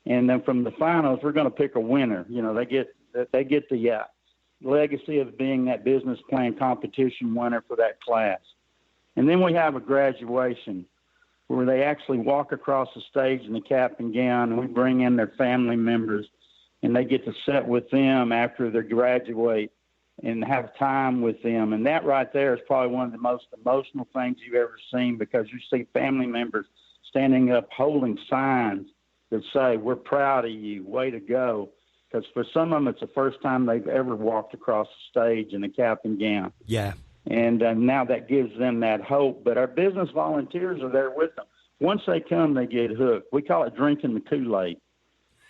And then from the finals, we're going to pick a winner. You know, they get the legacy of being that business plan competition winner for that class. And then we have a graduation where they actually walk across the stage in the cap and gown, and we bring in their family members, and they get to sit with them after they graduate and have time with them. And that right there is probably one of the most emotional things you've ever seen, because you see family members standing up holding signs that say, "We're proud of you, way to go." Because for some of them, it's the first time they've ever walked across the stage in a cap and gown. Yeah. And now that gives them that hope. But our business volunteers are there with them. Once they come, they get hooked. We call it drinking the Kool-Aid.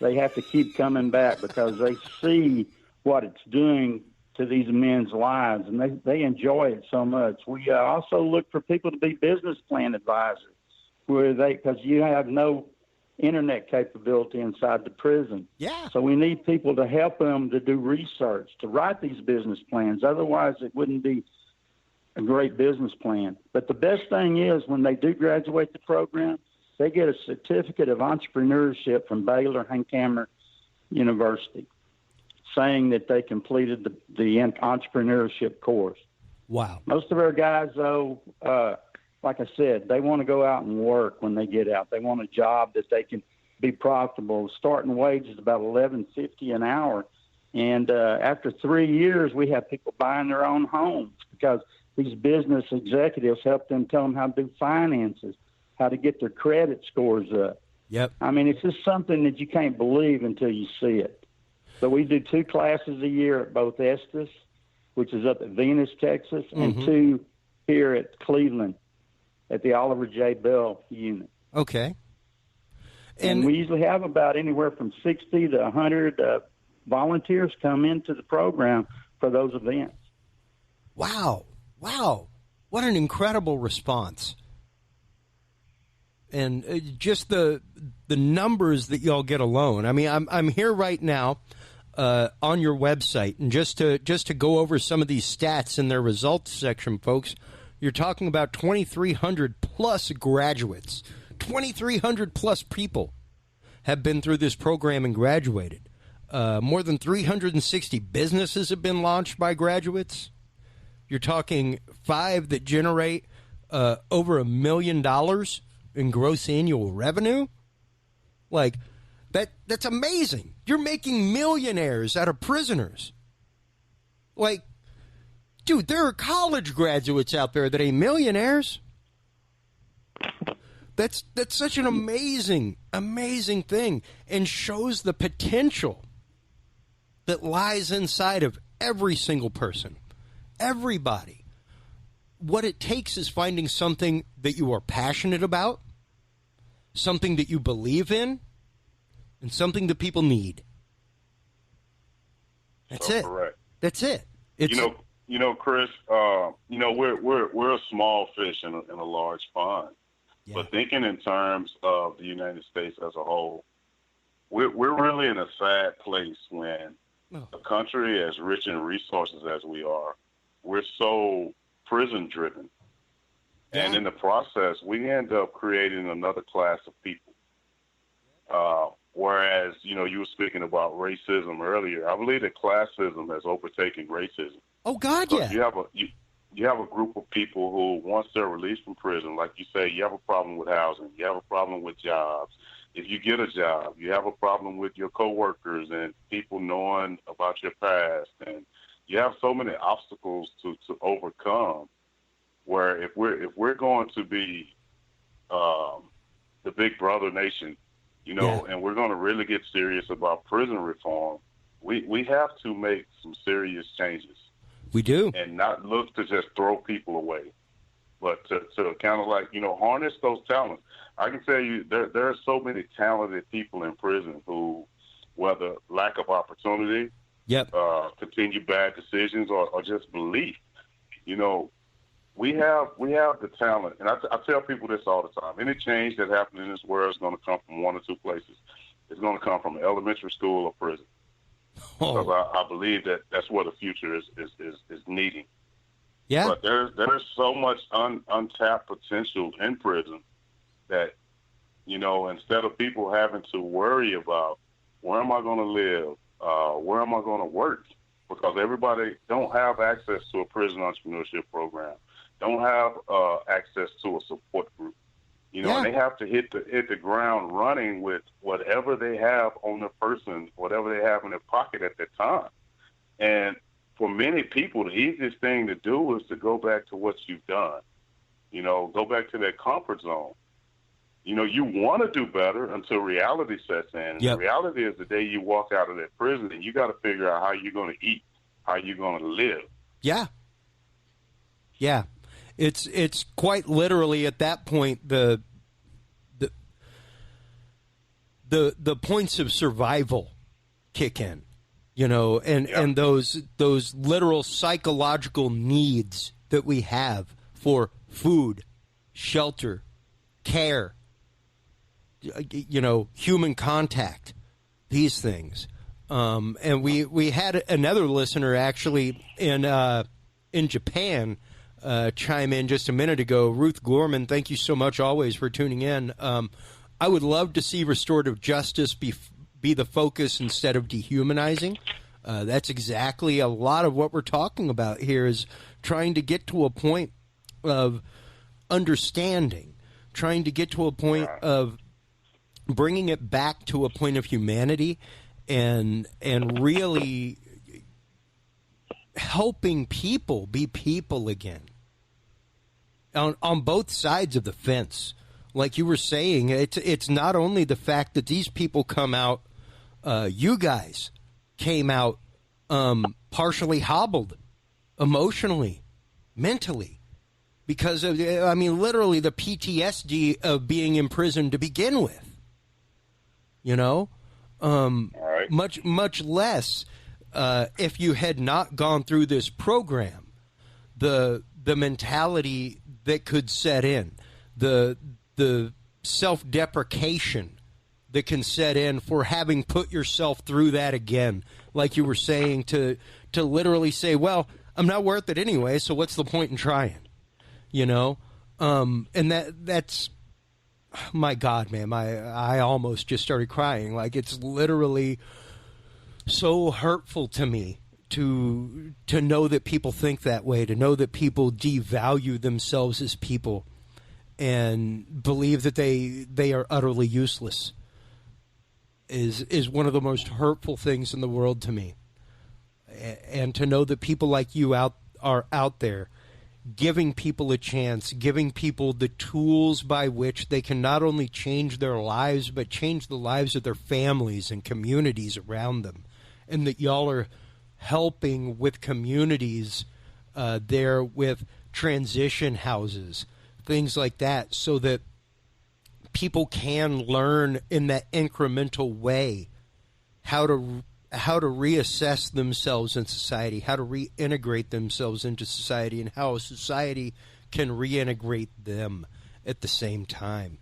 They have to keep coming back because they see what it's doing to these men's lives, and they enjoy it so much. We also look for people to be business plan advisors, because you have no internet capability inside the prison. Yeah. So we need people to help them to do research, to write these business plans. Otherwise, it wouldn't be a great business plan. But the best thing is when they do graduate the program, they get a certificate of entrepreneurship from Baylor Hankamer University, saying that they completed the entrepreneurship course. Wow. Most of our guys, though, like I said, they want to go out and work when they get out. They want a job that they can be profitable. Starting wage is about $11.50 an hour. And after 3 years, we have people buying their own homes because these business executives help them, tell them how to do finances, how to get their credit scores up. Yep. I mean, it's just something that you can't believe until you see it. So we do 2 classes a year at both Estes, which is up at Venus, Texas, and 2 here at Cleveland at the Oliver J. Bell unit. Okay. And we usually have about anywhere from 60 to 100 volunteers come into the program for those events. Wow. What an incredible response. And just the numbers that y'all get alone. I mean, I'm here right now on your website, and just to go over some of these stats in their results section, folks, you're talking about 2,300 plus graduates. 2,300 plus people have been through this program and graduated. More than 360 businesses have been launched by graduates. You're talking 5 that generate over $1 million in gross annual revenue. Like, that's amazing. You're making millionaires out of prisoners. Like, dude, there are college graduates out there that ain't millionaires. That's such an amazing thing, and shows the potential that lies inside of every single person, everybody. What it takes is finding something that you are passionate about, something that you believe in, and something that people need. That's it. Correct. That's it. It's, you know, Chris. We're a small fish in a large pond. Yeah. But thinking in terms of the United States as a whole, we're really in a sad place when a country as rich in resources as we are, we're so prison-driven. Yeah. And in the process, we end up creating another class of people. Whereas, you were speaking about racism earlier. I believe that classism has overtaken racism. Oh, God, yeah. You have a group of people who, once they're released from prison, like you say, you have a problem with housing, you have a problem with jobs. If you get a job, you have a problem with your coworkers and people knowing about your past, and you have so many obstacles to overcome. Where if we're going to be the big brother nation, and we're going to really get serious about prison reform, we have to make some serious changes. We do. And not look to just throw people away, but to kind of like, harness those talents. I can tell you there are so many talented people in prison who, whether lack of opportunity, continued bad decisions, or just belief, we have the talent. And I tell people this all the time. Any change that happens in this world is going to come from one or two places. It's going to come from elementary school or prison. Because I believe that's where the future is needing. Yeah. But there's so much untapped potential in prison that, instead of people having to worry about where am I going to live, where am I going to work, because everybody don't have access to a prison entrepreneurship program, don't have access to a support group. And they have to hit the ground running with whatever they have on their person, whatever they have in their pocket at that time. And for many people, the easiest thing to do is to go back to what you've done. Go back to that comfort zone. You want to do better until reality sets in. And the reality is the day you walk out of that prison, and you got to figure out how you're going to eat, how you're going to live. Yeah. Yeah. It's quite literally at that point the points of survival kick in, and those literal psychological needs that we have for food, shelter, care, human contact, these things. And we had another listener actually in Japan chime in just a minute ago. Ruth Gorman, thank you so much always for tuning in. I would love to see restorative justice be the focus instead of dehumanizing. That's exactly a lot of what we're talking about here, is trying to get to a point of understanding, trying to get to a point of bringing it back to a point of humanity and really helping people be people again on both sides of the fence. Like you were saying, it's not only the fact that these people come out, you guys came out partially hobbled emotionally, mentally, because of, I mean, literally the PTSD of being in prison to begin with. You know, right. much less if you had not gone through this program, the mentality that could set in, the self-deprecation that can set in for having put yourself through that again, like you were saying, to literally say, well, I'm not worth it anyway, so what's the point in trying? You know, and that's. My God, man, I almost just started crying. Like, it's literally so hurtful to me to know that people think that way, to know that people devalue themselves as people and believe that they are utterly useless is one of the most hurtful things in the world to me. And to know that people like you are out there giving people a chance, giving people the tools by which they can not only change their lives, but change the lives of their families and communities around them. And that y'all are helping with communities there with transition houses, things like that, so that people can learn in that incremental way how to reassess themselves in society, how to reintegrate themselves into society, and how a society can reintegrate them at the same time.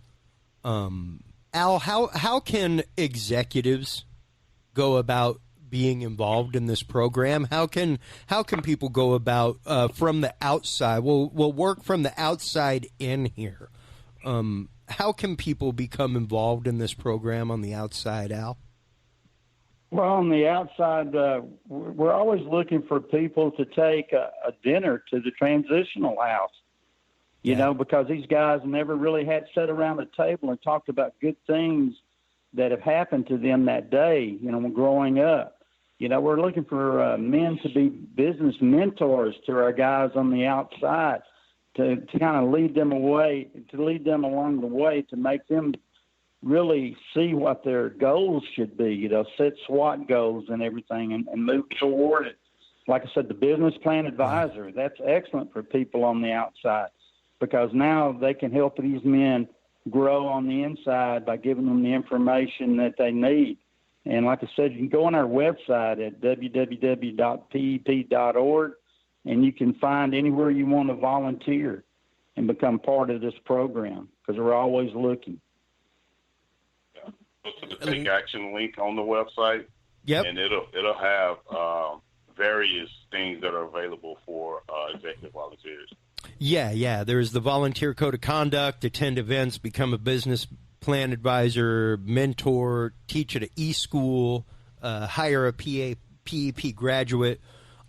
Al, how can executives go about being involved in this program? How can people go about from the outside? We'll work from the outside in here. How can people become involved in this program on the outside, Al? Well, on the outside, we're always looking for people to take a dinner to the transitional house, you know, because these guys never really had sat around a table and talked about good things that have happened to them that day, you know, growing up. You know, we're looking for men to be business mentors to our guys on the outside, to kind of lead them along the way, to make them really see what their goals should be, you know, set SWOT goals and everything and move toward it. Like I said, the business plan advisor, that's excellent for people on the outside, because now they can help these men grow on the inside by giving them the information that they need. And like I said, you can go on our website at www.pep.org, and you can find anywhere you want to volunteer and become part of this program, because we're always looking. Go to the Take Action link on the website, and it'll have various things that are available for executive volunteers. Yeah. There's the volunteer code of conduct, attend events, become a business plan advisor, mentor, teach at an e-school, hire a PEP graduate,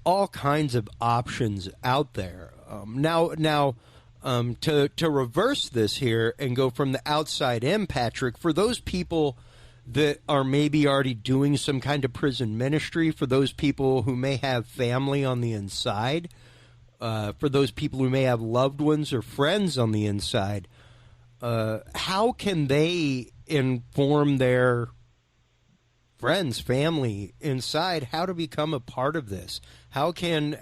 all kinds of options out there. Now, to reverse this here and go from the outside in, Patrick, for those people that are maybe already doing some kind of prison ministry, for those people who may have family on the inside, for those people who may have loved ones or friends on the inside, how can they inform their friends, family inside how to become a part of this? How can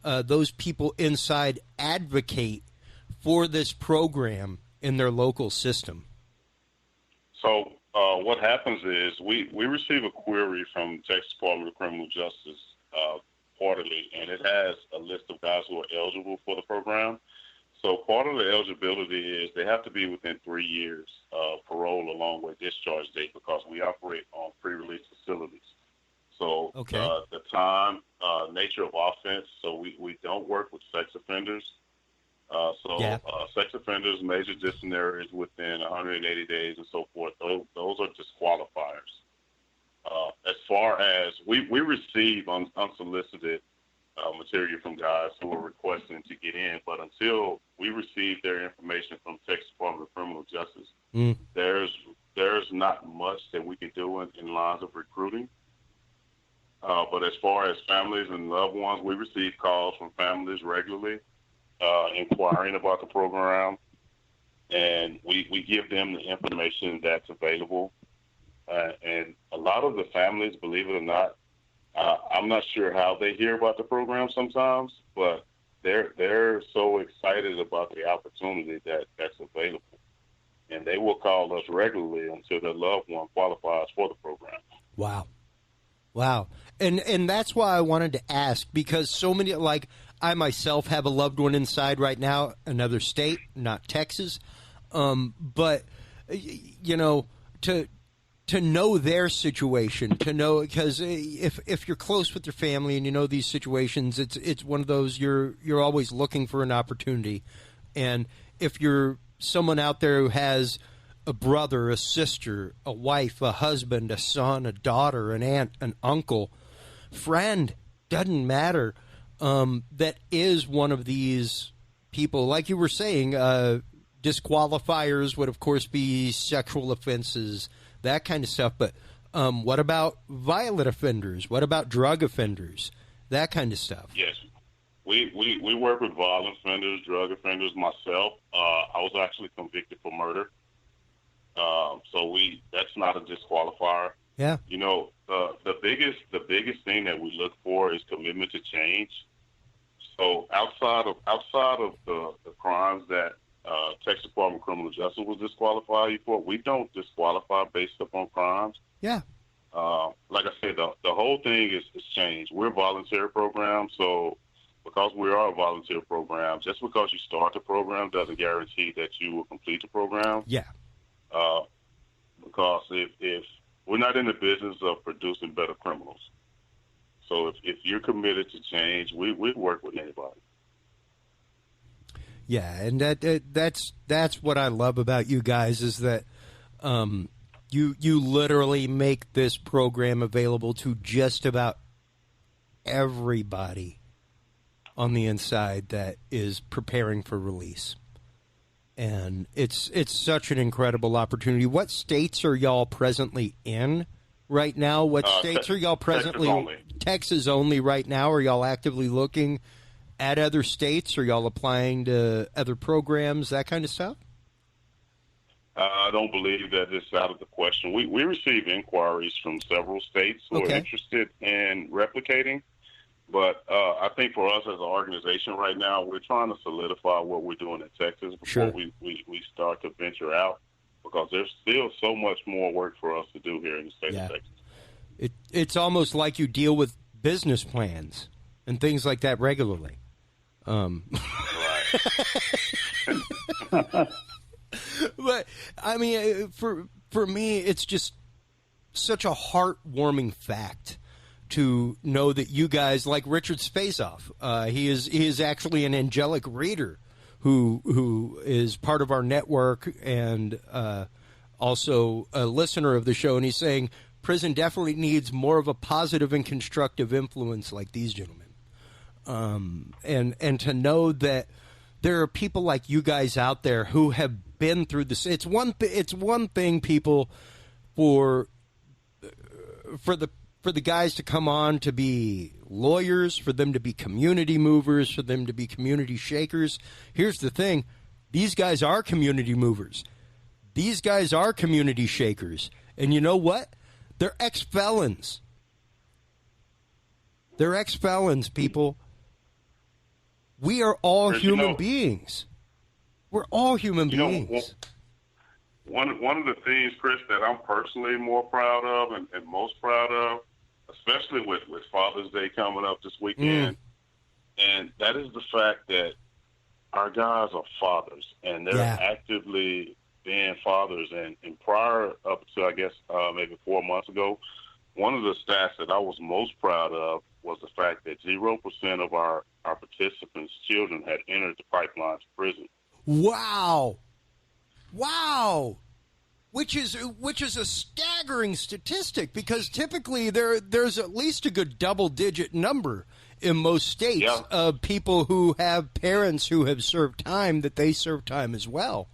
those people inside advocate for this program in their local system? So what happens is we receive a query from Texas Department of Criminal Justice quarterly, and it has a list of guys who are eligible for the program. So part of the eligibility is they have to be within 3 years of parole along with discharge date, because we operate on pre-release facilities. So the time, nature of offense, so we don't work with sex offenders. Sex offenders, major disciplinaries within 180 days and so forth, those are disqualifiers. As far as we receive unsolicited material from guys who are requesting to get in, but until we receive their information from Texas Department of Criminal Justice, there's there's not much that we can do in lines of recruiting. But as far as families and loved ones, we receive calls from families regularly inquiring about the program, and we give them the information that's available. And a lot of the families, believe it or not, I'm not sure how they hear about the program sometimes, but they're so excited about the opportunity that's available. And they will call us regularly until their loved one qualifies for the program. Wow. And that's why I wanted to ask, because so many, like I myself have a loved one inside right now, another state, not Texas. But, you know, to know their situation, to know, because if you're close with your family and you know these situations, it's one of those you're always looking for an opportunity. And if you're someone out there who has a brother, a sister, a wife, a husband, a son, a daughter, an aunt, an uncle, friend, doesn't matter, that is one of these people, like you were saying, disqualifiers would, of course, be sexual offenses, that kind of stuff. But what about violent offenders? What about drug offenders? That kind of stuff. Yes. We work with violent offenders, drug offenders. Myself, I was actually convicted for murder. So that's not a disqualifier. Yeah. You know, the biggest thing that we look for is commitment to change. So outside of the crimes that Texas Department of Criminal Justice will disqualify you for, we don't disqualify based upon crimes. Yeah. Like I said, the whole thing is change. We're a voluntary program, so because we are a volunteer program, just because you start the program doesn't guarantee that you will complete the program. Yeah. Because if we're not in the business of producing better criminals, so if you're committed to change, we work with anybody. Yeah, and that's what I love about you guys is that you literally make this program available to just about everybody on the inside that is preparing for release. And it's such an incredible opportunity. What states are y'all presently in right now? What states are y'all presently? Texas only right now. Are y'all actively looking at other states? Are y'all applying to other programs, that kind of stuff? I don't believe that it's out of the question. We receive inquiries from several states who are interested in replicating. But I think for us as an organization right now, we're trying to solidify what we're doing in Texas before we start to venture out, because there's still so much more work for us to do here in the state of Texas. It's almost like you deal with business plans and things like that regularly. But, I mean, for me, it's just such a heartwarming fact to know that you guys, like Richard Spazoff, he is actually an angelic reader who is part of our network and also a listener of the show, and he's saying prison definitely needs more of a positive and constructive influence like these gentlemen. And to know that there are people like you guys out there who have been through this. It's one thing, people, for the guys to come on to be lawyers, for them to be community movers, for them to be community shakers. Here's the thing. These guys are community movers. These guys are community shakers. And you know what? They're ex-felons. They're ex-felons, people. We are all human beings. We're all human beings. One of the things, Chris, that I'm personally more proud of and most proud of, especially with Father's Day coming up this weekend, and that is the fact that our guys are fathers, and they're actively being fathers. And prior up to, I guess, maybe 4 months ago, one of the stats that I was most proud of was the fact that 0% of our participants' children had entered the pipeline to prison. Wow. Which is a staggering statistic, because typically there's at least a good double-digit number in most states of people who have parents who have served time that they serve time as well.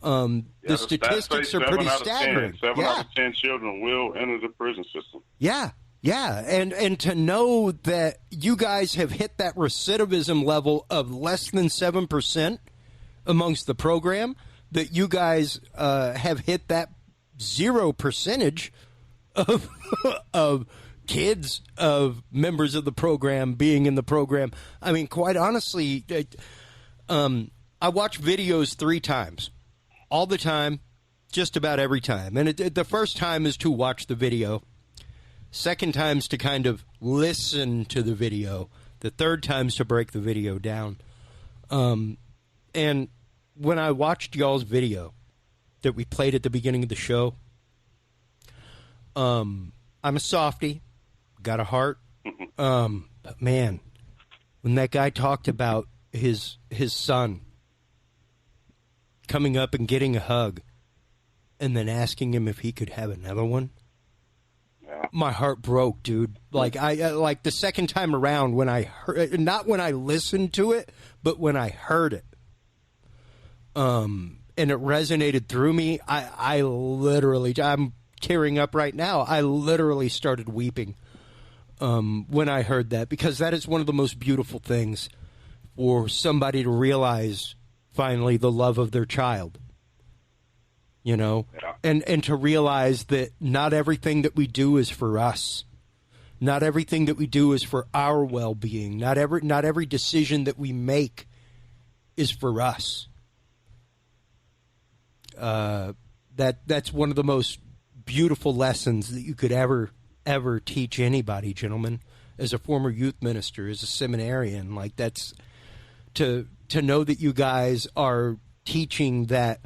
The statistics are pretty staggering. 7 out of 10 children will enter the prison system. Yeah. Yeah, and to know that you guys have hit that recidivism level of less than 7% amongst the program, that you guys have hit that 0% of kids, of members of the program being in the program. I mean, quite honestly, I watch videos 3 times, all the time, just about every time. And the first time is to watch the video. Second time's to kind of listen to the video. The third time's to break the video down. And when I watched y'all's video that we played at the beginning of the show, I'm a softie, got a heart. But man, when that guy talked about his son coming up and getting a hug and then asking him if he could have another one, my heart broke, dude. Like like the second time around when I heard, not when I listened to it, but when I heard it, and it resonated through me. I literally, I'm tearing up right now. I literally started weeping when I heard that, because that is one of the most beautiful things for somebody to realize finally the love of their child. You know, and to realize that not everything that we do is for us. Not everything that we do is for our well-being. Not every decision that we make is for us. That's one of the most beautiful lessons that you could ever teach anybody, gentlemen. As a former youth minister, as a seminarian, like that's to know that you guys are teaching that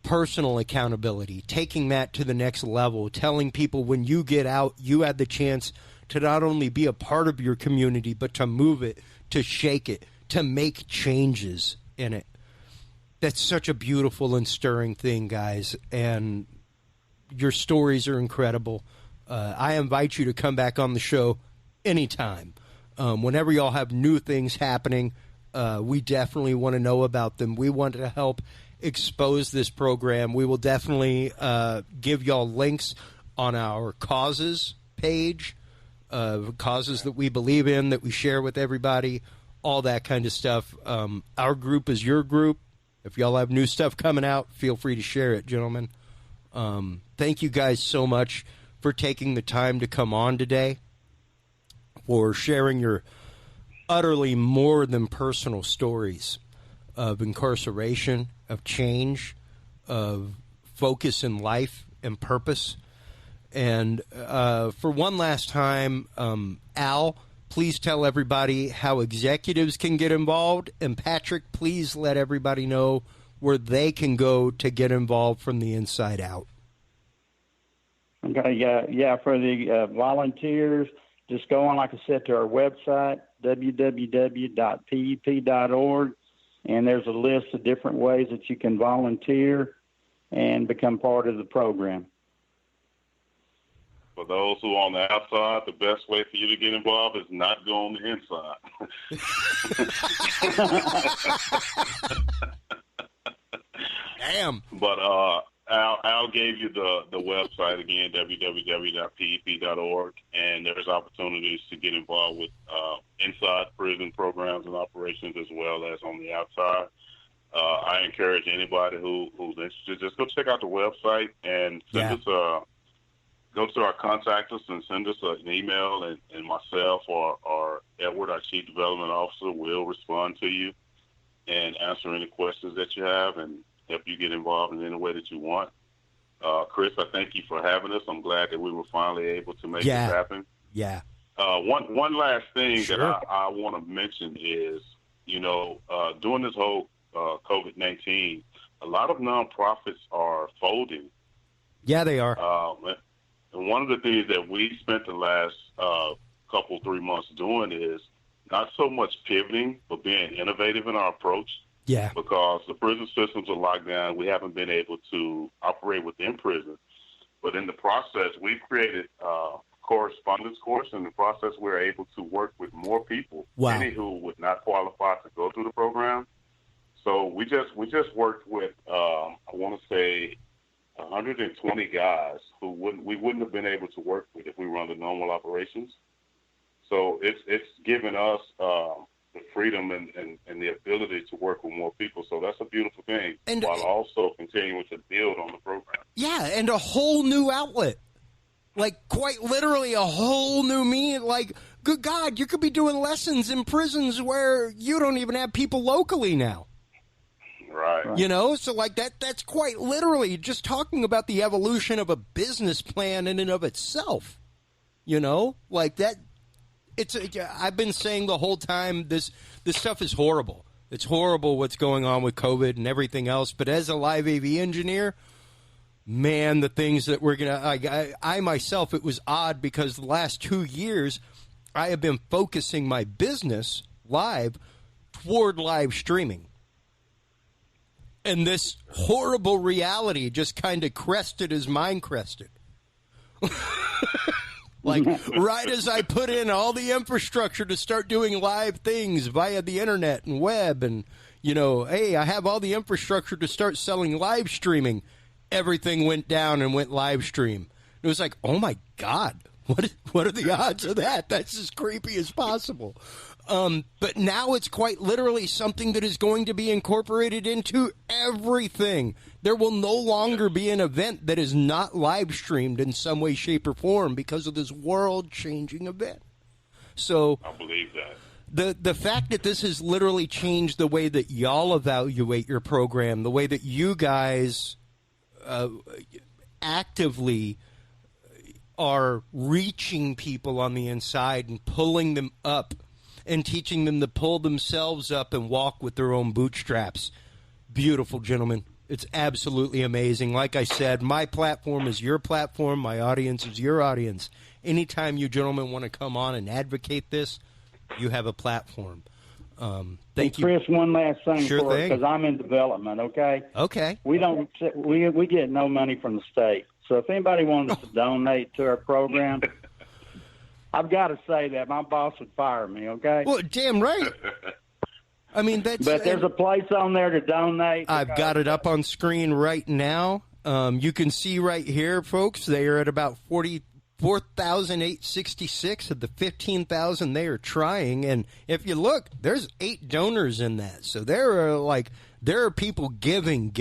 personal accountability, taking that to the next level, telling people when you get out, you had the chance to not only be a part of your community, but to move it, to shake it, to make changes in it. That's such a beautiful and stirring thing, guys, and your stories are incredible. I invite you to come back on the show anytime. Whenever y'all have new things happening, we definitely want to know about them. We want to help expose this program. We will definitely give y'all links on our causes page, causes that we believe in, that we share with everybody, all that kind of stuff. Our group is your group. If y'all have new stuff coming out, feel free to share it, gentlemen. Thank you guys so much for taking the time to come on today, for sharing your utterly more than personal stories of incarceration, of change, of focus in life and purpose. And for one last time, Al, please tell everybody how executives can get involved. And Patrick, please let everybody know where they can go to get involved from the inside out. Okay, for the volunteers, just go on, like I said, to our website, www.pep.org. And there's a list of different ways that you can volunteer and become part of the program. For those who are on the outside, the best way for you to get involved is not go on the inside. Damn. But Al gave you the website again, www.pep.org, and there's opportunities to get involved with inside prison programs and operations as well as on the outside. I encourage anybody who's interested, just go check out the website and send us go to our contact us and send us an email, and myself or Edward, our Chief Development Officer, will respond to you and answer any questions that you have and help you get involved in any way that you want. Chris, I thank you for having us. I'm glad that we were finally able to make this happen. Yeah. One last thing Sure. that I want to mention is, during this whole COVID-19, a lot of nonprofits are folding. Yeah, they are. And one of the things that we spent the last 3 months doing is not so much pivoting, but being innovative in our approach. Yeah. Because the prison systems are locked down. We haven't been able to operate within prison. But in the process, we've created a correspondence course. In the process, we're able to work with more people, Wow. many who would not qualify to go through the program. So we just worked with I want to say 120 guys who we wouldn't have been able to work with if we were under normal operations. So it's given us the freedom and the ability to work with more people. So that's a beautiful thing, and while also continuing to build on the program. Yeah, and a whole new outlet. Like, quite literally a whole new meaning. Like, good God, you could be doing lessons in prisons where you don't even have people locally now. Right. You know, so like that's quite literally just talking about the evolution of a business plan in and of itself. You know, like that. I've been saying the whole time this stuff is horrible. It's horrible what's going on with COVID and everything else. But as a live AV engineer, man, the things that we're going to... I myself, it was odd because the last 2 years, I have been focusing my business live toward live streaming. And this horrible reality just kind of crested as mine crested. Like, right as I put in all the infrastructure to start doing live things via the internet and web and, you know, hey, I have all the infrastructure to start selling live streaming, everything went down and went live stream. It was like, oh, my God, what are the odds of that? That's as creepy as possible. But now it's quite literally something that is going to be incorporated into everything. There will no longer be an event that is not live streamed in some way, shape, or form because of this world-changing event. So I believe that. The fact that this has literally changed the way that y'all evaluate your program, the way that you guys actively are reaching people on the inside and pulling them up and teaching them to pull themselves up and walk with their own bootstraps. Beautiful, gentlemen. It's absolutely amazing. Like I said, my platform is your platform. My audience is your audience. Anytime you gentlemen want to come on and advocate this, you have a platform. Thank you. Chris, one last thing Sure for thing. because I'm in development, okay? Okay. We get no money from the state. So if anybody wanted to donate to our program, I've got to say that my boss would fire me, okay? Well, damn right. I mean, that's... But there's a place on there to donate. I've got it up on screen right now. You can see right here, folks, they are at about 44,866 of the 15,000 they are trying. And if you look, there's 8 donors in that. So there are people giving.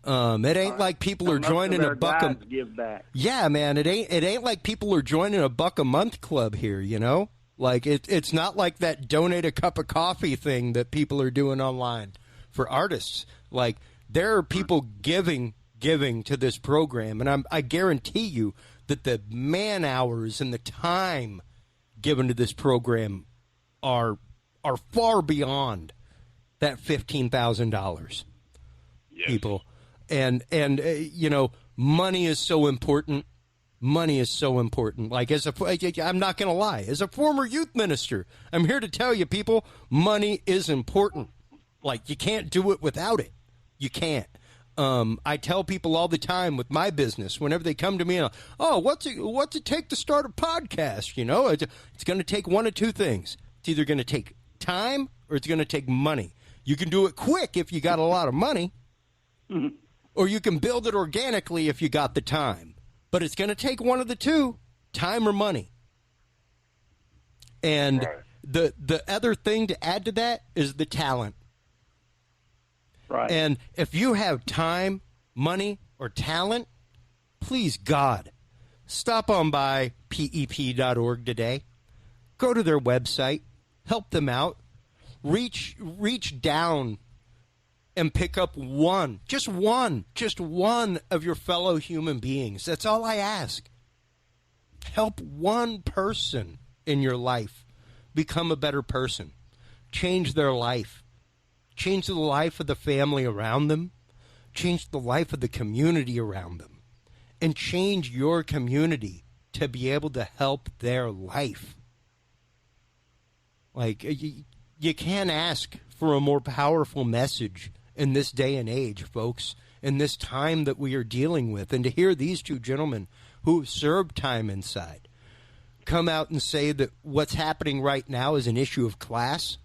It ain't like people are joining a buck give back. Yeah, man, it ain't like people are joining a $1 a month club here, you know? Like it's not like that donate a cup of coffee thing that people are doing online for artists. Like there are people giving to this program, and I guarantee you that the man hours and the time given to this program are far beyond that $15,000. Yes. People. And you know, money is so important. Money is so important. Like, I'm not going to lie. As a former youth minister, I'm here to tell you, people, money is important. Like, you can't do it without it. You can't. I tell people all the time with my business, whenever they come to me, what's it take to start a podcast? You know, it's going to take one of two things. It's either going to take time or it's going to take money. You can do it quick if you got a lot of money. Mm-hmm. Or you can build it organically if you got the time. But it's going to take one of the two, time or money. And right. the other thing to add to that is the talent. Right. And if you have time, money, or talent, please, God, stop on by pep.org today. Go to their website. Help them out. Reach down and pick up just one of your fellow human beings. That's all I ask. Help one person in your life become a better person. Change their life. Change the life of the family around them. Change the life of the community around them. And change your community to be able to help their life. Like, you can't ask for a more powerful message in this day and age, folks, in this time that we are dealing with. And to hear these two gentlemen who have served time inside come out and say that what's happening right now is an issue of class,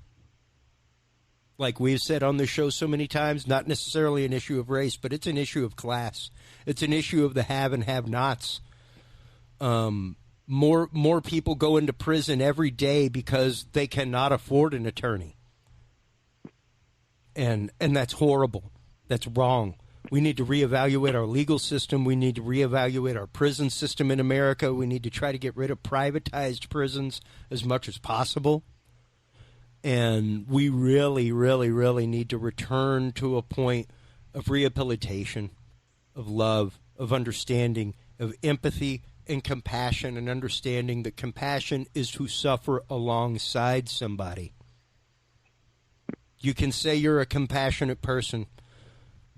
like we've said on this show so many times, not necessarily an issue of race, but it's an issue of class. It's an issue of the have and have-nots. More people go into prison every day because they cannot afford an attorney. And that's horrible. That's wrong. We need to reevaluate our legal system. We need to reevaluate our prison system in America. We need to try to get rid of privatized prisons as much as possible. And we really, really, really need to return to a point of rehabilitation, of love, of understanding, of empathy and compassion, and understanding that compassion is to suffer alongside somebody. You can say you're a compassionate person,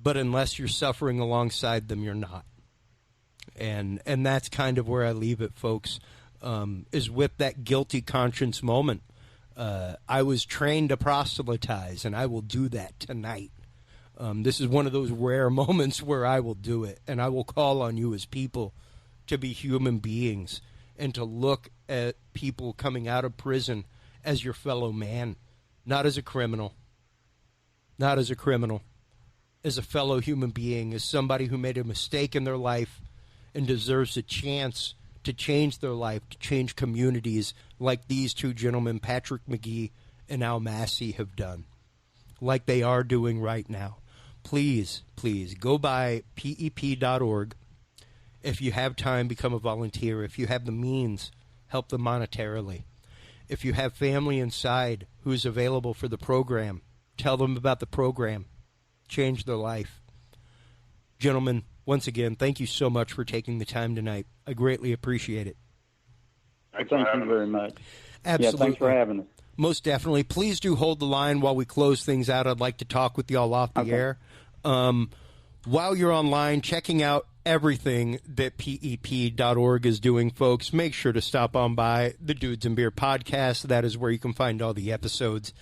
but unless you're suffering alongside them, you're not. And that's kind of where I leave it, folks, is with that guilty conscience moment. I was trained to proselytize, and I will do that tonight. This is one of those rare moments where I will do it, and I will call on you as people to be human beings and to look at people coming out of prison as your fellow man, not as a criminal, not as a criminal, as a fellow human being, as somebody who made a mistake in their life and deserves a chance to change their life, to change communities like these two gentlemen, Patrick McGee and Al Massey, have done, like they are doing right now. Please, please go by pep.org. If you have time, become a volunteer. If you have the means, help them monetarily. If you have family inside who is available for the program, tell them about the program. Change their life. Gentlemen, once again, thank you so much for taking the time tonight. I greatly appreciate it. Thank you very much. Absolutely. Yeah, thanks for having us. Most definitely. Please do hold the line while we close things out. I'd like to talk with y'all off the air. While you're online, checking out everything that PEP.org is doing, folks, make sure to stop on by the Dudes and Beer podcast. That is where you can find all the episodes.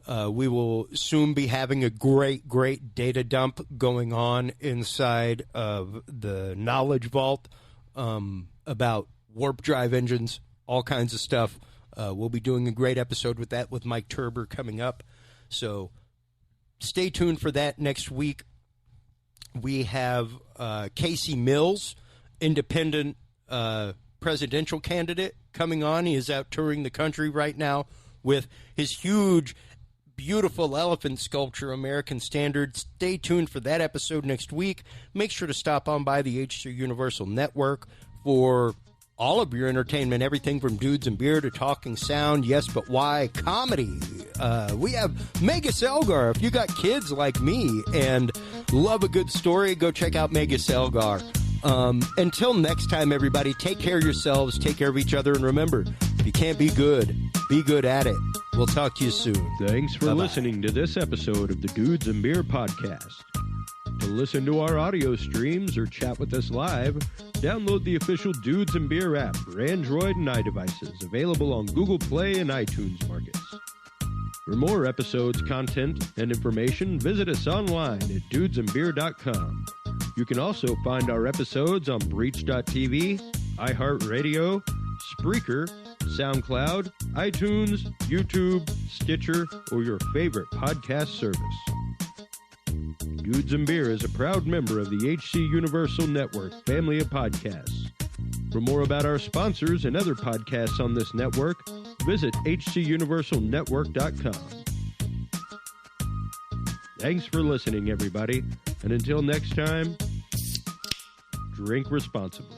We will soon be having a great, great data dump going on inside of the Knowledge Vault about warp drive engines, all kinds of stuff. We'll be doing a great episode with that with Mike Turber coming up. So stay tuned for that next week. We have Casey Mills, independent presidential candidate, coming on. He is out touring the country right now with his huge, beautiful elephant sculpture, American Standard. Stay tuned for that episode next week. Make sure to stop on by the HC Universal Network for all of your entertainment, everything from Dudes and Beer to Talking Sound, Yes But Why, comedy. We have Megas Elgar. If you got kids like me and love a good story, go check out Megas Elgar. Until next time, everybody, take care of yourselves, take care of each other, and remember, if you can't be good at it. We'll talk to you soon. Thanks for listening to this episode of the Dudes and Beer podcast. To listen to our audio streams or chat with us live, download the official Dudes and Beer app for Android and iDevices, available on Google Play and iTunes markets. For more episodes, content, and information, visit us online at dudesandbeer.com. You can also find our episodes on Breach.tv, iHeartRadio, Spreaker, SoundCloud, iTunes, YouTube, Stitcher, or your favorite podcast service. Dudes and Beer is a proud member of the HC Universal Network family of podcasts. For more about our sponsors and other podcasts on this network, visit hcuniversalnetwork.com. Thanks for listening, everybody, and until next time, drink responsibly.